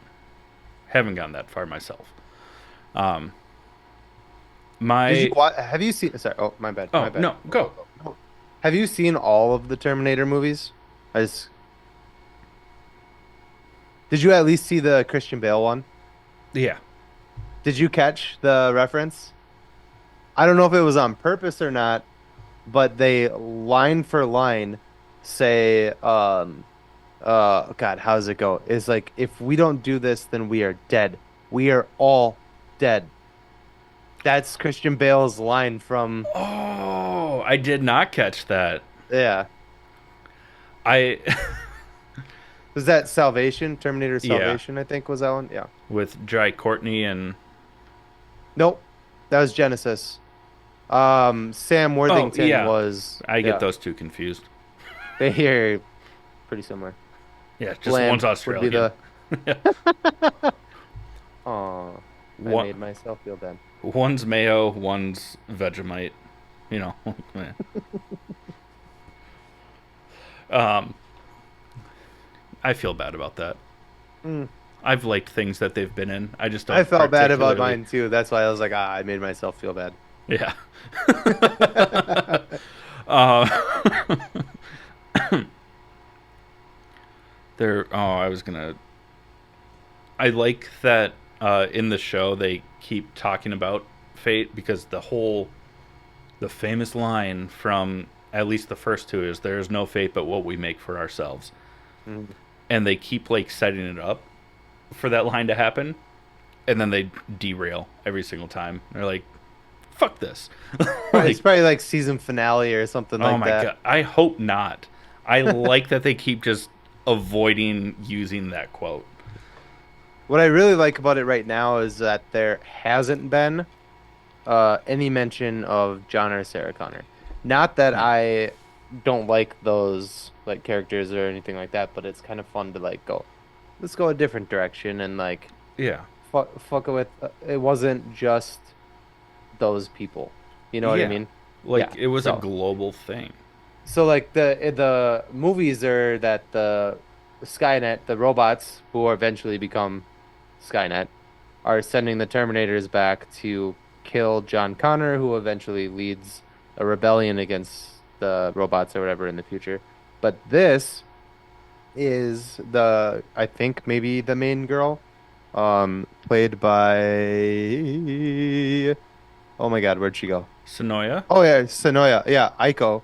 [SPEAKER 1] haven't gone that far myself. Um,
[SPEAKER 2] Did you
[SPEAKER 1] my
[SPEAKER 2] watch? Have you seen? Sorry. Oh, my bad. My
[SPEAKER 1] oh
[SPEAKER 2] bad.
[SPEAKER 1] no,
[SPEAKER 2] Go,
[SPEAKER 1] go.
[SPEAKER 2] go, go. No. Have you seen all of the Terminator movies? I just, did you at least see the Christian Bale one?
[SPEAKER 1] Yeah.
[SPEAKER 2] Did you catch the reference? I don't know if it was on purpose or not, but they line for line say, God, how does it go? It's like, if we don't do this, then we are dead. We are all dead. That's Christian Bale's line from,
[SPEAKER 1] Oh, I did not catch that.
[SPEAKER 2] yeah.
[SPEAKER 1] I
[SPEAKER 2] Was that Salvation? Terminator
[SPEAKER 1] yeah,
[SPEAKER 2] Salvation, I think was that one. Yeah.
[SPEAKER 1] with Jai Courtney and
[SPEAKER 2] Nope. That was Genesis. Sam
[SPEAKER 1] oh
[SPEAKER 2] Worthington
[SPEAKER 1] yeah,
[SPEAKER 2] was,
[SPEAKER 1] I get
[SPEAKER 2] yeah.
[SPEAKER 1] those two confused.
[SPEAKER 2] They hear pretty similar.
[SPEAKER 1] Yeah, just one's
[SPEAKER 2] Blam would be
[SPEAKER 1] Australian.
[SPEAKER 2] the, oh, I
[SPEAKER 1] One
[SPEAKER 2] made myself feel bad.
[SPEAKER 1] one's mayo, one's Vegemite. You know, um, I feel bad about that.
[SPEAKER 2] Mm.
[SPEAKER 1] I've liked things that they've been in. I just
[SPEAKER 2] I
[SPEAKER 1] don't
[SPEAKER 2] felt bad about
[SPEAKER 1] particularly.
[SPEAKER 2] mine too. That's why I was like, I made myself feel bad.
[SPEAKER 1] Yeah. uh, there. Oh, I was gonna. I like that in the show they keep talking about fate because the famous line from at least the first two is "There is no fate but what we make for ourselves,"
[SPEAKER 2] Mm.
[SPEAKER 1] and they keep like setting it up for that line to happen, and then they derail every single time. They're like, "Fuck this!"
[SPEAKER 2] It's
[SPEAKER 1] Like,
[SPEAKER 2] probably like season finale or something
[SPEAKER 1] oh
[SPEAKER 2] like
[SPEAKER 1] my
[SPEAKER 2] that.
[SPEAKER 1] god, I hope not. I like that they keep just avoiding using that quote.
[SPEAKER 2] What I really like about it right now is that there hasn't been any mention of John or Sarah Connor. Not that
[SPEAKER 1] Yeah,
[SPEAKER 2] I don't like those like characters or anything like that, but it's kind of fun to like go, let's go a different direction and like
[SPEAKER 1] yeah.
[SPEAKER 2] fuck with. It wasn't just. those people. You know what I
[SPEAKER 1] Yeah.
[SPEAKER 2] mean?
[SPEAKER 1] Like
[SPEAKER 2] Yeah.
[SPEAKER 1] it was a
[SPEAKER 2] So
[SPEAKER 1] global thing.
[SPEAKER 2] so like the movies are that the Skynet, the robots who will eventually become Skynet, are sending the Terminators back to kill John Connor, who eventually leads a rebellion against the robots or whatever in the future. But this is I think maybe the main girl, played by, oh my God, where'd she go?
[SPEAKER 1] Sonoya?
[SPEAKER 2] Oh yeah, Sonoya. Yeah, Aiko.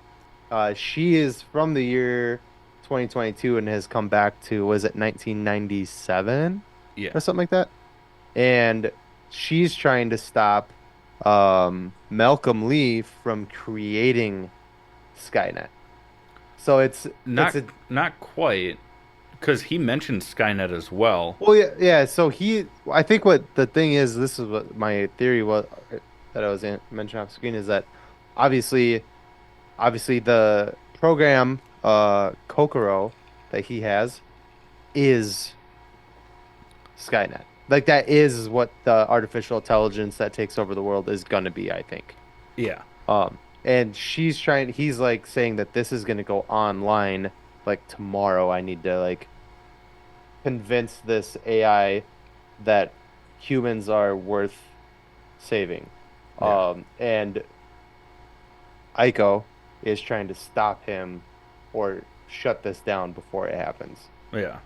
[SPEAKER 2] She is from the year 2022 and has come back to, was it 1997
[SPEAKER 1] Yeah.
[SPEAKER 2] or something like that? And she's trying to stop Malcolm Lee from creating Skynet. So it's
[SPEAKER 1] Not
[SPEAKER 2] a
[SPEAKER 1] not quite, because he mentioned Skynet as well.
[SPEAKER 2] well, yeah. So I think what the thing is, this is what my theory was, that I was mentioning off screen, is that obviously the program Kokoro that he has is Skynet. Like that is what the artificial intelligence that takes over the world is gonna be, I think.
[SPEAKER 1] Yeah.
[SPEAKER 2] And he's like saying that this is gonna go online like tomorrow. I need to like convince this AI that humans are worth saving.
[SPEAKER 1] Yeah.
[SPEAKER 2] And Aiko is trying to stop him or shut this down before it happens.
[SPEAKER 1] Yeah.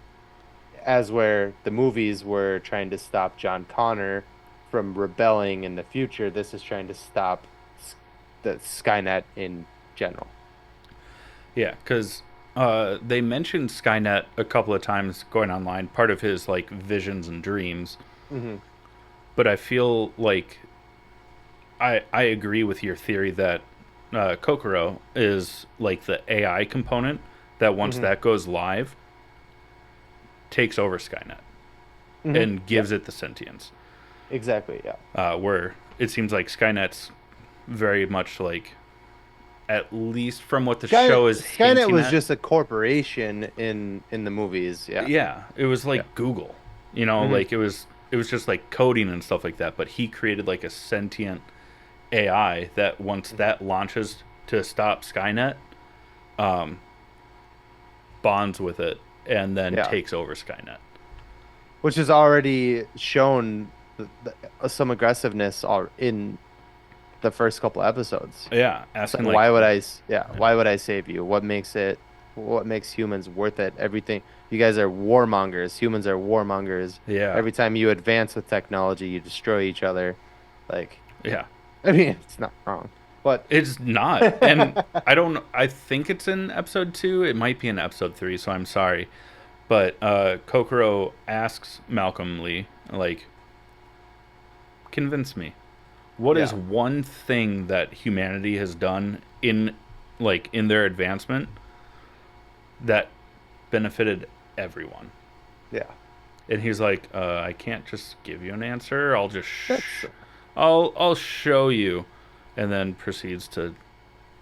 [SPEAKER 2] As where the movies were trying to stop John Connor from rebelling in the future, this is trying to stop the Skynet in general.
[SPEAKER 1] Yeah, because they mentioned Skynet a couple of times going online, part of his like visions and dreams.
[SPEAKER 2] Hmm.
[SPEAKER 1] But I feel like I agree with your theory that Kokoro is like the AI component that once
[SPEAKER 2] Hmm.
[SPEAKER 1] that goes live takes over Skynet
[SPEAKER 2] Hmm.
[SPEAKER 1] and
[SPEAKER 2] Yeah,
[SPEAKER 1] gives it the sentience.
[SPEAKER 2] exactly. Yeah.
[SPEAKER 1] Where it seems like Skynet's very much like, at least from what the show is
[SPEAKER 2] Skynet
[SPEAKER 1] hinting
[SPEAKER 2] was
[SPEAKER 1] at,
[SPEAKER 2] just a corporation in the movies. Yeah.
[SPEAKER 1] yeah, it was
[SPEAKER 2] Yeah.
[SPEAKER 1] like Google. You know,
[SPEAKER 2] Hmm.
[SPEAKER 1] like it was just like coding and stuff like that. But he created like a sentient AI that once
[SPEAKER 2] Hmm.
[SPEAKER 1] that launches to stop Skynet, um, bonds with it and then
[SPEAKER 2] Yeah.
[SPEAKER 1] takes over Skynet.
[SPEAKER 2] Which has already shown some aggressiveness in the first couple episodes.
[SPEAKER 1] Yeah,
[SPEAKER 2] It's like,
[SPEAKER 1] asking like, yeah,
[SPEAKER 2] why would I save you? What makes humans worth it? Everything. You guys are warmongers. Humans are warmongers.
[SPEAKER 1] yeah,
[SPEAKER 2] Every time you advance with technology, you destroy each other. Like,
[SPEAKER 1] yeah.
[SPEAKER 2] I mean, it's not wrong, but
[SPEAKER 1] It's not, and I don't. I think it's in episode 2. It might be in episode 3. So I'm sorry, but Kokoro asks Malcolm Lee, like, convince me. What is
[SPEAKER 2] yeah,
[SPEAKER 1] one thing that humanity has done in their advancement that benefited everyone?
[SPEAKER 2] yeah.
[SPEAKER 1] And he's like, I can't just give you an answer.
[SPEAKER 2] That's
[SPEAKER 1] I'll show you, and then proceeds to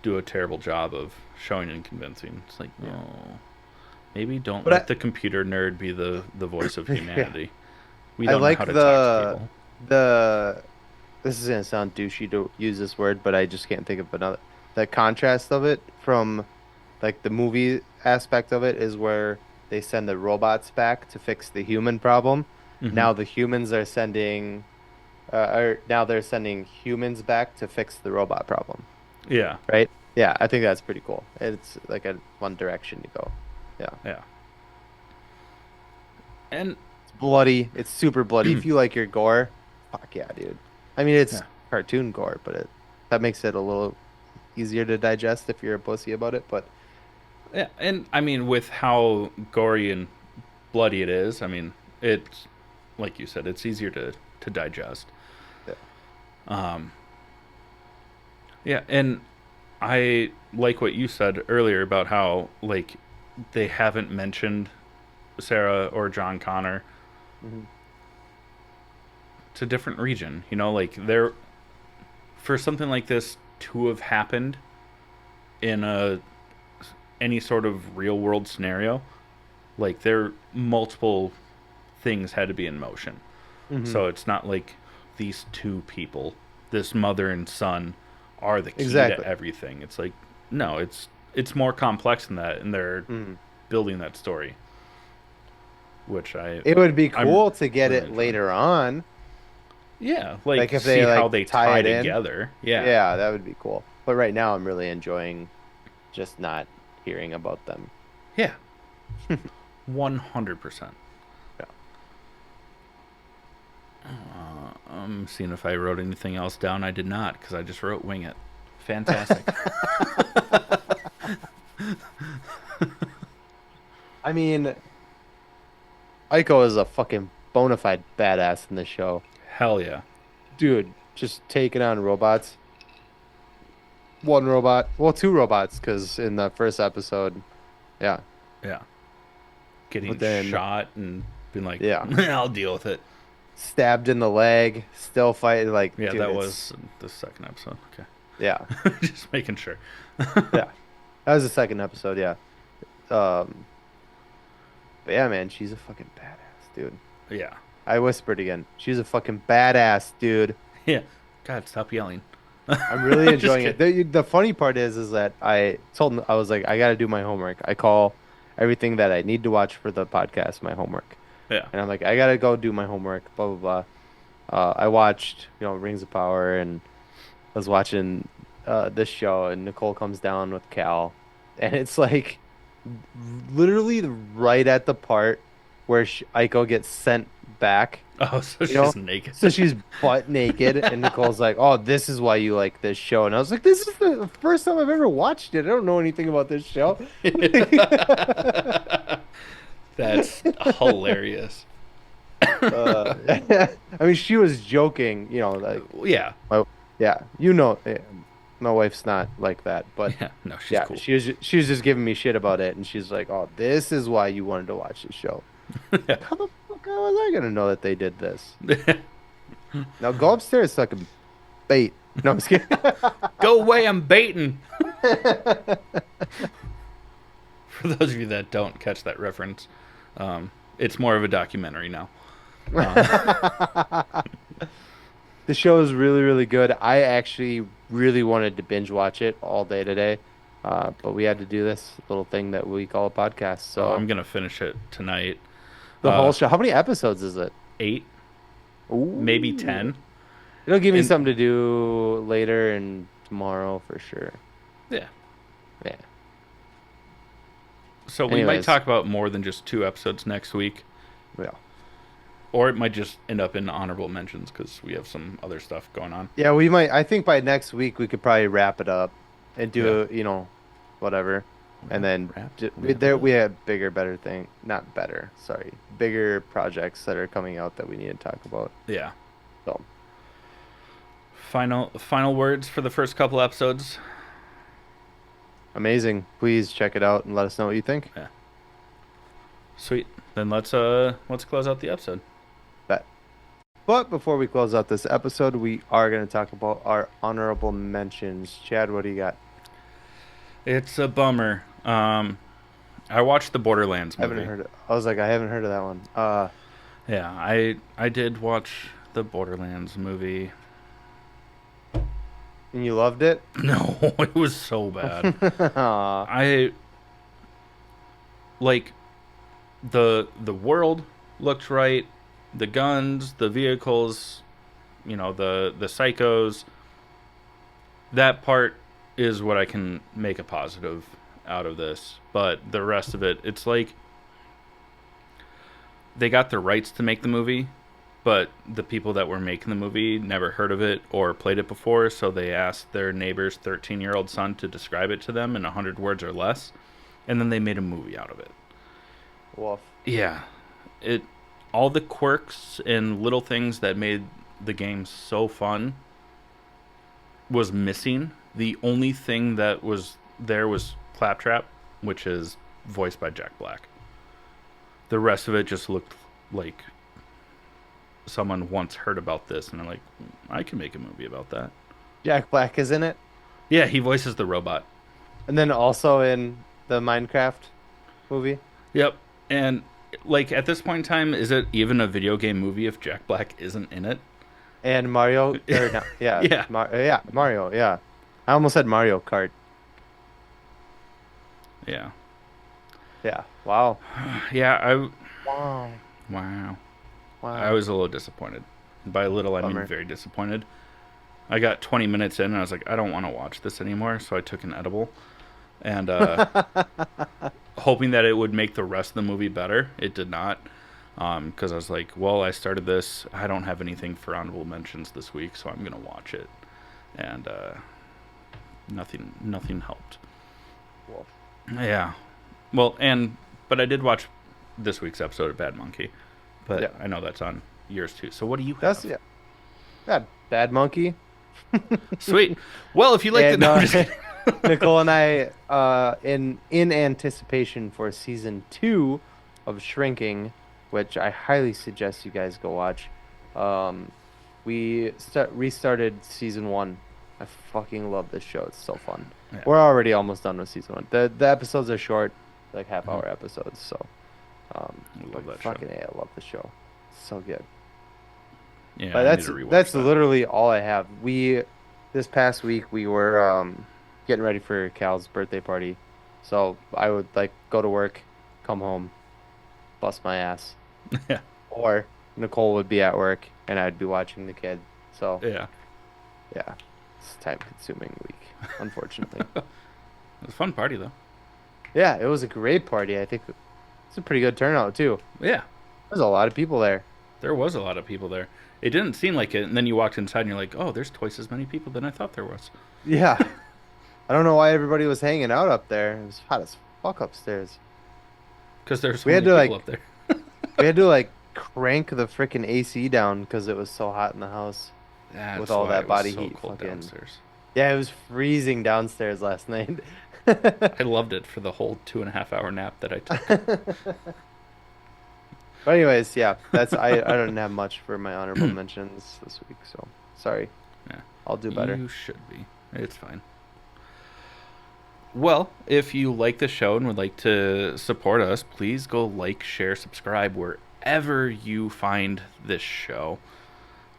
[SPEAKER 1] do a terrible job of showing and convincing. It's like,
[SPEAKER 2] yeah.
[SPEAKER 1] no, maybe don't
[SPEAKER 2] But
[SPEAKER 1] let the computer nerd be the voice of
[SPEAKER 2] yeah,
[SPEAKER 1] humanity. We
[SPEAKER 2] I
[SPEAKER 1] don't know
[SPEAKER 2] like
[SPEAKER 1] how to talk to people.
[SPEAKER 2] the this is gonna sound douchey to use this word, but I just can't think of another. The contrast of it from like the movie aspect of it is where they send the robots back to fix the human problem.
[SPEAKER 1] Hmm.
[SPEAKER 2] Now the humans are sending, or now they're sending humans back to fix the robot problem,
[SPEAKER 1] Yeah,
[SPEAKER 2] right? Yeah, I think that's pretty cool. It's like a one direction to go. Yeah.
[SPEAKER 1] yeah, and
[SPEAKER 2] It's bloody. It's super bloody. If you like your gore, fuck yeah, dude. I mean, it's
[SPEAKER 1] yeah,
[SPEAKER 2] cartoon gore, but that makes it a little easier to digest if you're a pussy about it. But
[SPEAKER 1] yeah, and I mean, with how gory and bloody it is, I mean, it's like you said, it's easier to digest.
[SPEAKER 2] yeah.
[SPEAKER 1] Um, yeah, and I like what you said earlier about how like they haven't mentioned Sarah or John Connor.
[SPEAKER 2] Hmm.
[SPEAKER 1] It's a different region, you know, like they're for something like this to have happened in a any sort of real world scenario, like there multiple things had to be in motion.
[SPEAKER 2] Hmm.
[SPEAKER 1] So it's not like these two people this mother and son are the key to
[SPEAKER 2] Exactly.
[SPEAKER 1] everything. It's like no, it's more complex than that, and they're
[SPEAKER 2] Mhm.
[SPEAKER 1] building that story, which
[SPEAKER 2] It would be
[SPEAKER 1] I'm
[SPEAKER 2] cool to get
[SPEAKER 1] really
[SPEAKER 2] it
[SPEAKER 1] enjoying.
[SPEAKER 2] later on,
[SPEAKER 1] Yeah,
[SPEAKER 2] like
[SPEAKER 1] like
[SPEAKER 2] if
[SPEAKER 1] see
[SPEAKER 2] they
[SPEAKER 1] how
[SPEAKER 2] like
[SPEAKER 1] they
[SPEAKER 2] tie
[SPEAKER 1] tie
[SPEAKER 2] it in.
[SPEAKER 1] together. Yeah,
[SPEAKER 2] Yeah, that would be cool. But right now, I'm really enjoying just not hearing about them.
[SPEAKER 1] yeah, 100%.
[SPEAKER 2] Yeah.
[SPEAKER 1] I'm seeing if I wrote anything else down. I did not because I just wrote "wing it." Fantastic.
[SPEAKER 2] I mean, Aiko is a fucking bona fide badass in this show.
[SPEAKER 1] Hell yeah,
[SPEAKER 2] Dude, just taking on robots. One robot, well, two robots, because in the first episode, yeah.
[SPEAKER 1] yeah.
[SPEAKER 2] But
[SPEAKER 1] Getting
[SPEAKER 2] then,
[SPEAKER 1] shot and being like,
[SPEAKER 2] yeah,
[SPEAKER 1] I'll deal with it.
[SPEAKER 2] stabbed in the leg, still fighting. Like,
[SPEAKER 1] Yeah,
[SPEAKER 2] dude,
[SPEAKER 1] that
[SPEAKER 2] it's
[SPEAKER 1] was the second episode.
[SPEAKER 2] yeah,
[SPEAKER 1] Okay, just making sure.
[SPEAKER 2] yeah. That was the second episode, yeah. Um, but yeah, man, she's a fucking badass, dude.
[SPEAKER 1] Yeah,
[SPEAKER 2] I whispered again. She's a fucking badass, dude.
[SPEAKER 1] yeah. God, stop yelling.
[SPEAKER 2] I'm really
[SPEAKER 1] Just
[SPEAKER 2] enjoying it.
[SPEAKER 1] kidding.
[SPEAKER 2] The funny part is that I told him I was like, I got to do my homework. I call everything that I need to watch for the podcast my homework,
[SPEAKER 1] Yeah.
[SPEAKER 2] and I'm like, I got to go do my homework. Blah blah blah. I watched, Rings of Power, and I was watching this show, and Nicole comes down with Cal, and it's like literally right at the part where Aiko gets sent back.
[SPEAKER 1] Oh, so
[SPEAKER 2] You
[SPEAKER 1] she's
[SPEAKER 2] know?
[SPEAKER 1] naked.
[SPEAKER 2] So she's butt naked, and Nicole's like, "Oh, this is why you like this show." And I was like, "This is the first time I've ever watched it. I don't know anything about this show."
[SPEAKER 1] That's hilarious.
[SPEAKER 2] I mean, she was joking, like,
[SPEAKER 1] Yeah.
[SPEAKER 2] my, yeah, my wife's not like that, but
[SPEAKER 1] Yeah. No, she's
[SPEAKER 2] yeah,
[SPEAKER 1] cool.
[SPEAKER 2] she was just giving me shit about it, and she's like, "Oh, this is why you wanted to watch this show." Like, how the fuck was I gonna know that they did this? Now go upstairs so I can bait. No, I'm just kidding.
[SPEAKER 1] Go away, I'm baiting. For those of you that don't catch that reference, it's more of a documentary now.
[SPEAKER 2] The show is really, really good. I actually really wanted to binge watch it all day today, but we had to do this little thing that we call a podcast.
[SPEAKER 1] Oh,
[SPEAKER 2] So
[SPEAKER 1] I'm gonna finish it tonight.
[SPEAKER 2] the whole
[SPEAKER 1] Uh,
[SPEAKER 2] show, how many episodes is it?
[SPEAKER 1] 8, maybe
[SPEAKER 2] Ooh.
[SPEAKER 1] 10,
[SPEAKER 2] It'll give me
[SPEAKER 1] and
[SPEAKER 2] something to do later and tomorrow for sure.
[SPEAKER 1] yeah.
[SPEAKER 2] Yeah.
[SPEAKER 1] So we might
[SPEAKER 2] Anyways,
[SPEAKER 1] talk about more than just 2 episodes next week,
[SPEAKER 2] yeah.
[SPEAKER 1] or it might just end up in honorable mentions because we have some other stuff going on.
[SPEAKER 2] Yeah, we might. I think by next week we could probably wrap it up and
[SPEAKER 1] Yeah.
[SPEAKER 2] do, whatever. And then
[SPEAKER 1] Wrap it
[SPEAKER 2] there
[SPEAKER 1] up.
[SPEAKER 2] we have bigger, better thing, not better, sorry, bigger projects that are coming out that we need to talk about.
[SPEAKER 1] Yeah.
[SPEAKER 2] So
[SPEAKER 1] Final words for the first couple episodes.
[SPEAKER 2] amazing. Please check it out and let us know what you think.
[SPEAKER 1] Yeah. Sweet. Then let's close out the episode.
[SPEAKER 2] Bet. But before we close out this episode, we are going to talk about our honorable mentions. Chad, what do you got?
[SPEAKER 1] It's a bummer. I watched the Borderlands
[SPEAKER 2] I haven't
[SPEAKER 1] movie.
[SPEAKER 2] heard it. I was like, I haven't heard of that one.
[SPEAKER 1] Yeah, I did watch the Borderlands movie.
[SPEAKER 2] And you loved it?
[SPEAKER 1] No, it was so bad.
[SPEAKER 2] Aw.
[SPEAKER 1] I like the world looked right, the guns, the vehicles, the psychos. That part is what I can make a positive out of this, but the rest of it, it's like they got the rights to make the movie, but the people that were making the movie never heard of it or played it before, so they asked their neighbor's 13-year-old son to describe it to them in 100 words or less, and then they made a movie out of it.
[SPEAKER 2] Woof.
[SPEAKER 1] Yeah, it all the quirks and little things that made the game so fun was missing. The only thing that was there was Claptrap, which is voiced by Jack Black. The rest of it just looked like someone once heard about this and they're like, I can make a movie about that.
[SPEAKER 2] Jack Black is in it.
[SPEAKER 1] Yeah, he voices the robot.
[SPEAKER 2] And then also in the Minecraft movie.
[SPEAKER 1] Yep. And like at this point in time, is it even a video game movie if Jack Black isn't in it?
[SPEAKER 2] And Mario, or no, yeah,
[SPEAKER 1] Yeah,
[SPEAKER 2] yeah, Mario, yeah. I almost said Mario Kart.
[SPEAKER 1] yeah,
[SPEAKER 2] Yeah. Wow.
[SPEAKER 1] yeah.
[SPEAKER 2] Wow.
[SPEAKER 1] Wow. I
[SPEAKER 2] Wow.
[SPEAKER 1] was a little disappointed. By little, I mean
[SPEAKER 2] Bummer.
[SPEAKER 1] very disappointed. I got 20 minutes in and I was like, I don't want to watch this anymore. So I took an edible and hoping that it would make the rest of the movie better. It did not. Because I was like, well, I started this. I don't have anything for honorable mentions this week, so I'm gonna watch it. And nothing helped.
[SPEAKER 2] Well,
[SPEAKER 1] Yeah. Well, but I did watch this week's episode of Bad Monkey, but
[SPEAKER 2] yeah.
[SPEAKER 1] I know that's on yours too. So what do you
[SPEAKER 2] That's
[SPEAKER 1] have?
[SPEAKER 2] yeah. Bad Monkey.
[SPEAKER 1] Sweet. Well, if you like the,
[SPEAKER 2] And
[SPEAKER 1] no, I'm just kidding.
[SPEAKER 2] Nicole and I, in anticipation for season 2 of Shrinking, which I highly suggest you guys go watch. Um, we restarted season 1. I fucking love this show. It's so fun.
[SPEAKER 1] Yeah,
[SPEAKER 2] We're already almost done with season 1. The episodes are short, like half
[SPEAKER 1] mhm.
[SPEAKER 2] hour episodes. So,
[SPEAKER 1] I love
[SPEAKER 2] but
[SPEAKER 1] that show.
[SPEAKER 2] fucking A, I love the show. It's so good.
[SPEAKER 1] Yeah,
[SPEAKER 2] But
[SPEAKER 1] I need
[SPEAKER 2] that's
[SPEAKER 1] to rewatch
[SPEAKER 2] that's
[SPEAKER 1] that.
[SPEAKER 2] literally all I have. We this past week we were getting ready for Cal's birthday party. So I would like go to work, come home, bust my ass.
[SPEAKER 1] Yeah,
[SPEAKER 2] Or Nicole would be at work and I'd be watching the kid. So
[SPEAKER 1] yeah.
[SPEAKER 2] yeah, it's a time consuming week, unfortunately.
[SPEAKER 1] It was a fun party though.
[SPEAKER 2] Yeah, it was a great party. I think it's a pretty good turnout too.
[SPEAKER 1] Yeah,
[SPEAKER 2] There's a lot of people there.
[SPEAKER 1] there was a lot of people there. It didn't seem like it, and then you walked inside and you're like, oh, there's twice as many people than I thought there was.
[SPEAKER 2] Yeah. I don't know why everybody was hanging out up there. It was hot as fuck upstairs.
[SPEAKER 1] Because there's so
[SPEAKER 2] We had
[SPEAKER 1] many
[SPEAKER 2] to
[SPEAKER 1] people
[SPEAKER 2] like
[SPEAKER 1] up there.
[SPEAKER 2] We had to like crank the freaking AC down because it was so hot in the house with
[SPEAKER 1] That's
[SPEAKER 2] all
[SPEAKER 1] why
[SPEAKER 2] that
[SPEAKER 1] it was
[SPEAKER 2] body
[SPEAKER 1] so
[SPEAKER 2] heat.
[SPEAKER 1] cold
[SPEAKER 2] Fucking
[SPEAKER 1] downstairs.
[SPEAKER 2] yeah, it was freezing downstairs last night.
[SPEAKER 1] I loved it for the whole 2.5 hour nap that I took.
[SPEAKER 2] But anyways, yeah, that's I don't have much for my honorable mentions this week, so sorry.
[SPEAKER 1] Yeah,
[SPEAKER 2] I'll do better.
[SPEAKER 1] you should be. It's fine. Well, if you like the show and would like to support us, please go like, share, subscribe wherever you find this show.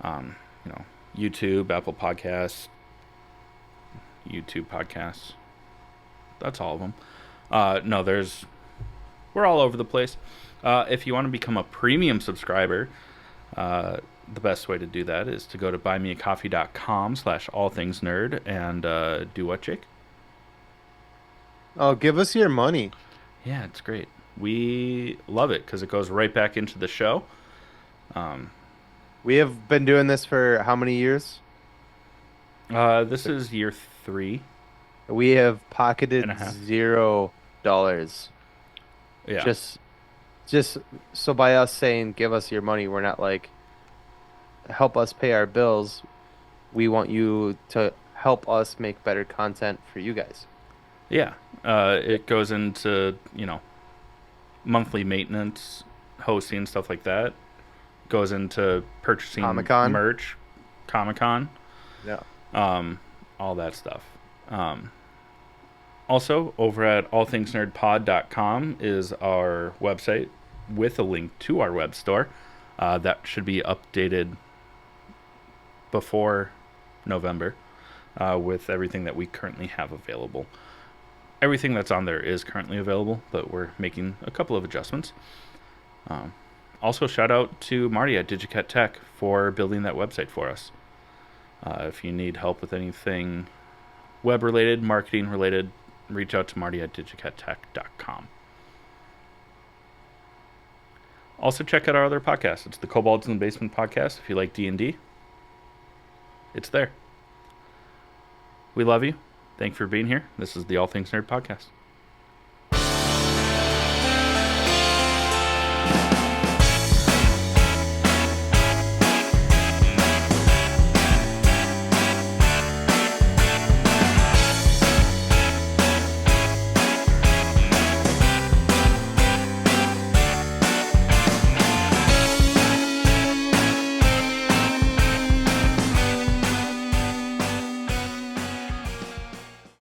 [SPEAKER 1] Um, you know, YouTube, Apple Podcasts, YouTube Podcasts. That's all of them. No, we're all over the place. If you want to become a premium subscriber, the best way to do that is to go to buymeacoffee.com/allthingsnerd and do what, Jake?
[SPEAKER 2] Oh, give us your money.
[SPEAKER 1] Yeah, it's great. We love it because it goes right back into the show. Um,
[SPEAKER 2] We have been doing this for how many years?
[SPEAKER 1] this is year 3
[SPEAKER 2] We have
[SPEAKER 1] and a
[SPEAKER 2] pocketed
[SPEAKER 1] half.
[SPEAKER 2] $0.
[SPEAKER 1] Yeah,
[SPEAKER 2] Just just so by us saying give us your money, we're not like help us pay our bills. We want you to help us make better content for you guys.
[SPEAKER 1] yeah. It goes into monthly maintenance, hosting, stuff like that. Goes into purchasing
[SPEAKER 2] Comic-Con.
[SPEAKER 1] merch, Comic Con,
[SPEAKER 2] Yeah.
[SPEAKER 1] um, all that stuff. Um, Also, over at allthingsnerdpod.com is our website with a link to our web store. That should be updated before November with everything that we currently have available. Everything that's on there is currently available, but we're making a couple of adjustments. Um, Also, shout out to Marty at Digicat Tech for building that website for us. If you need help with anything web related, marketing related, reach out to Marty at digicattech.com. Also, check out our other podcast. It's the Kobolds in the Basement podcast. If you like D&D, it's there. We love you. Thank you for being here. This is the All Things Nerd podcast.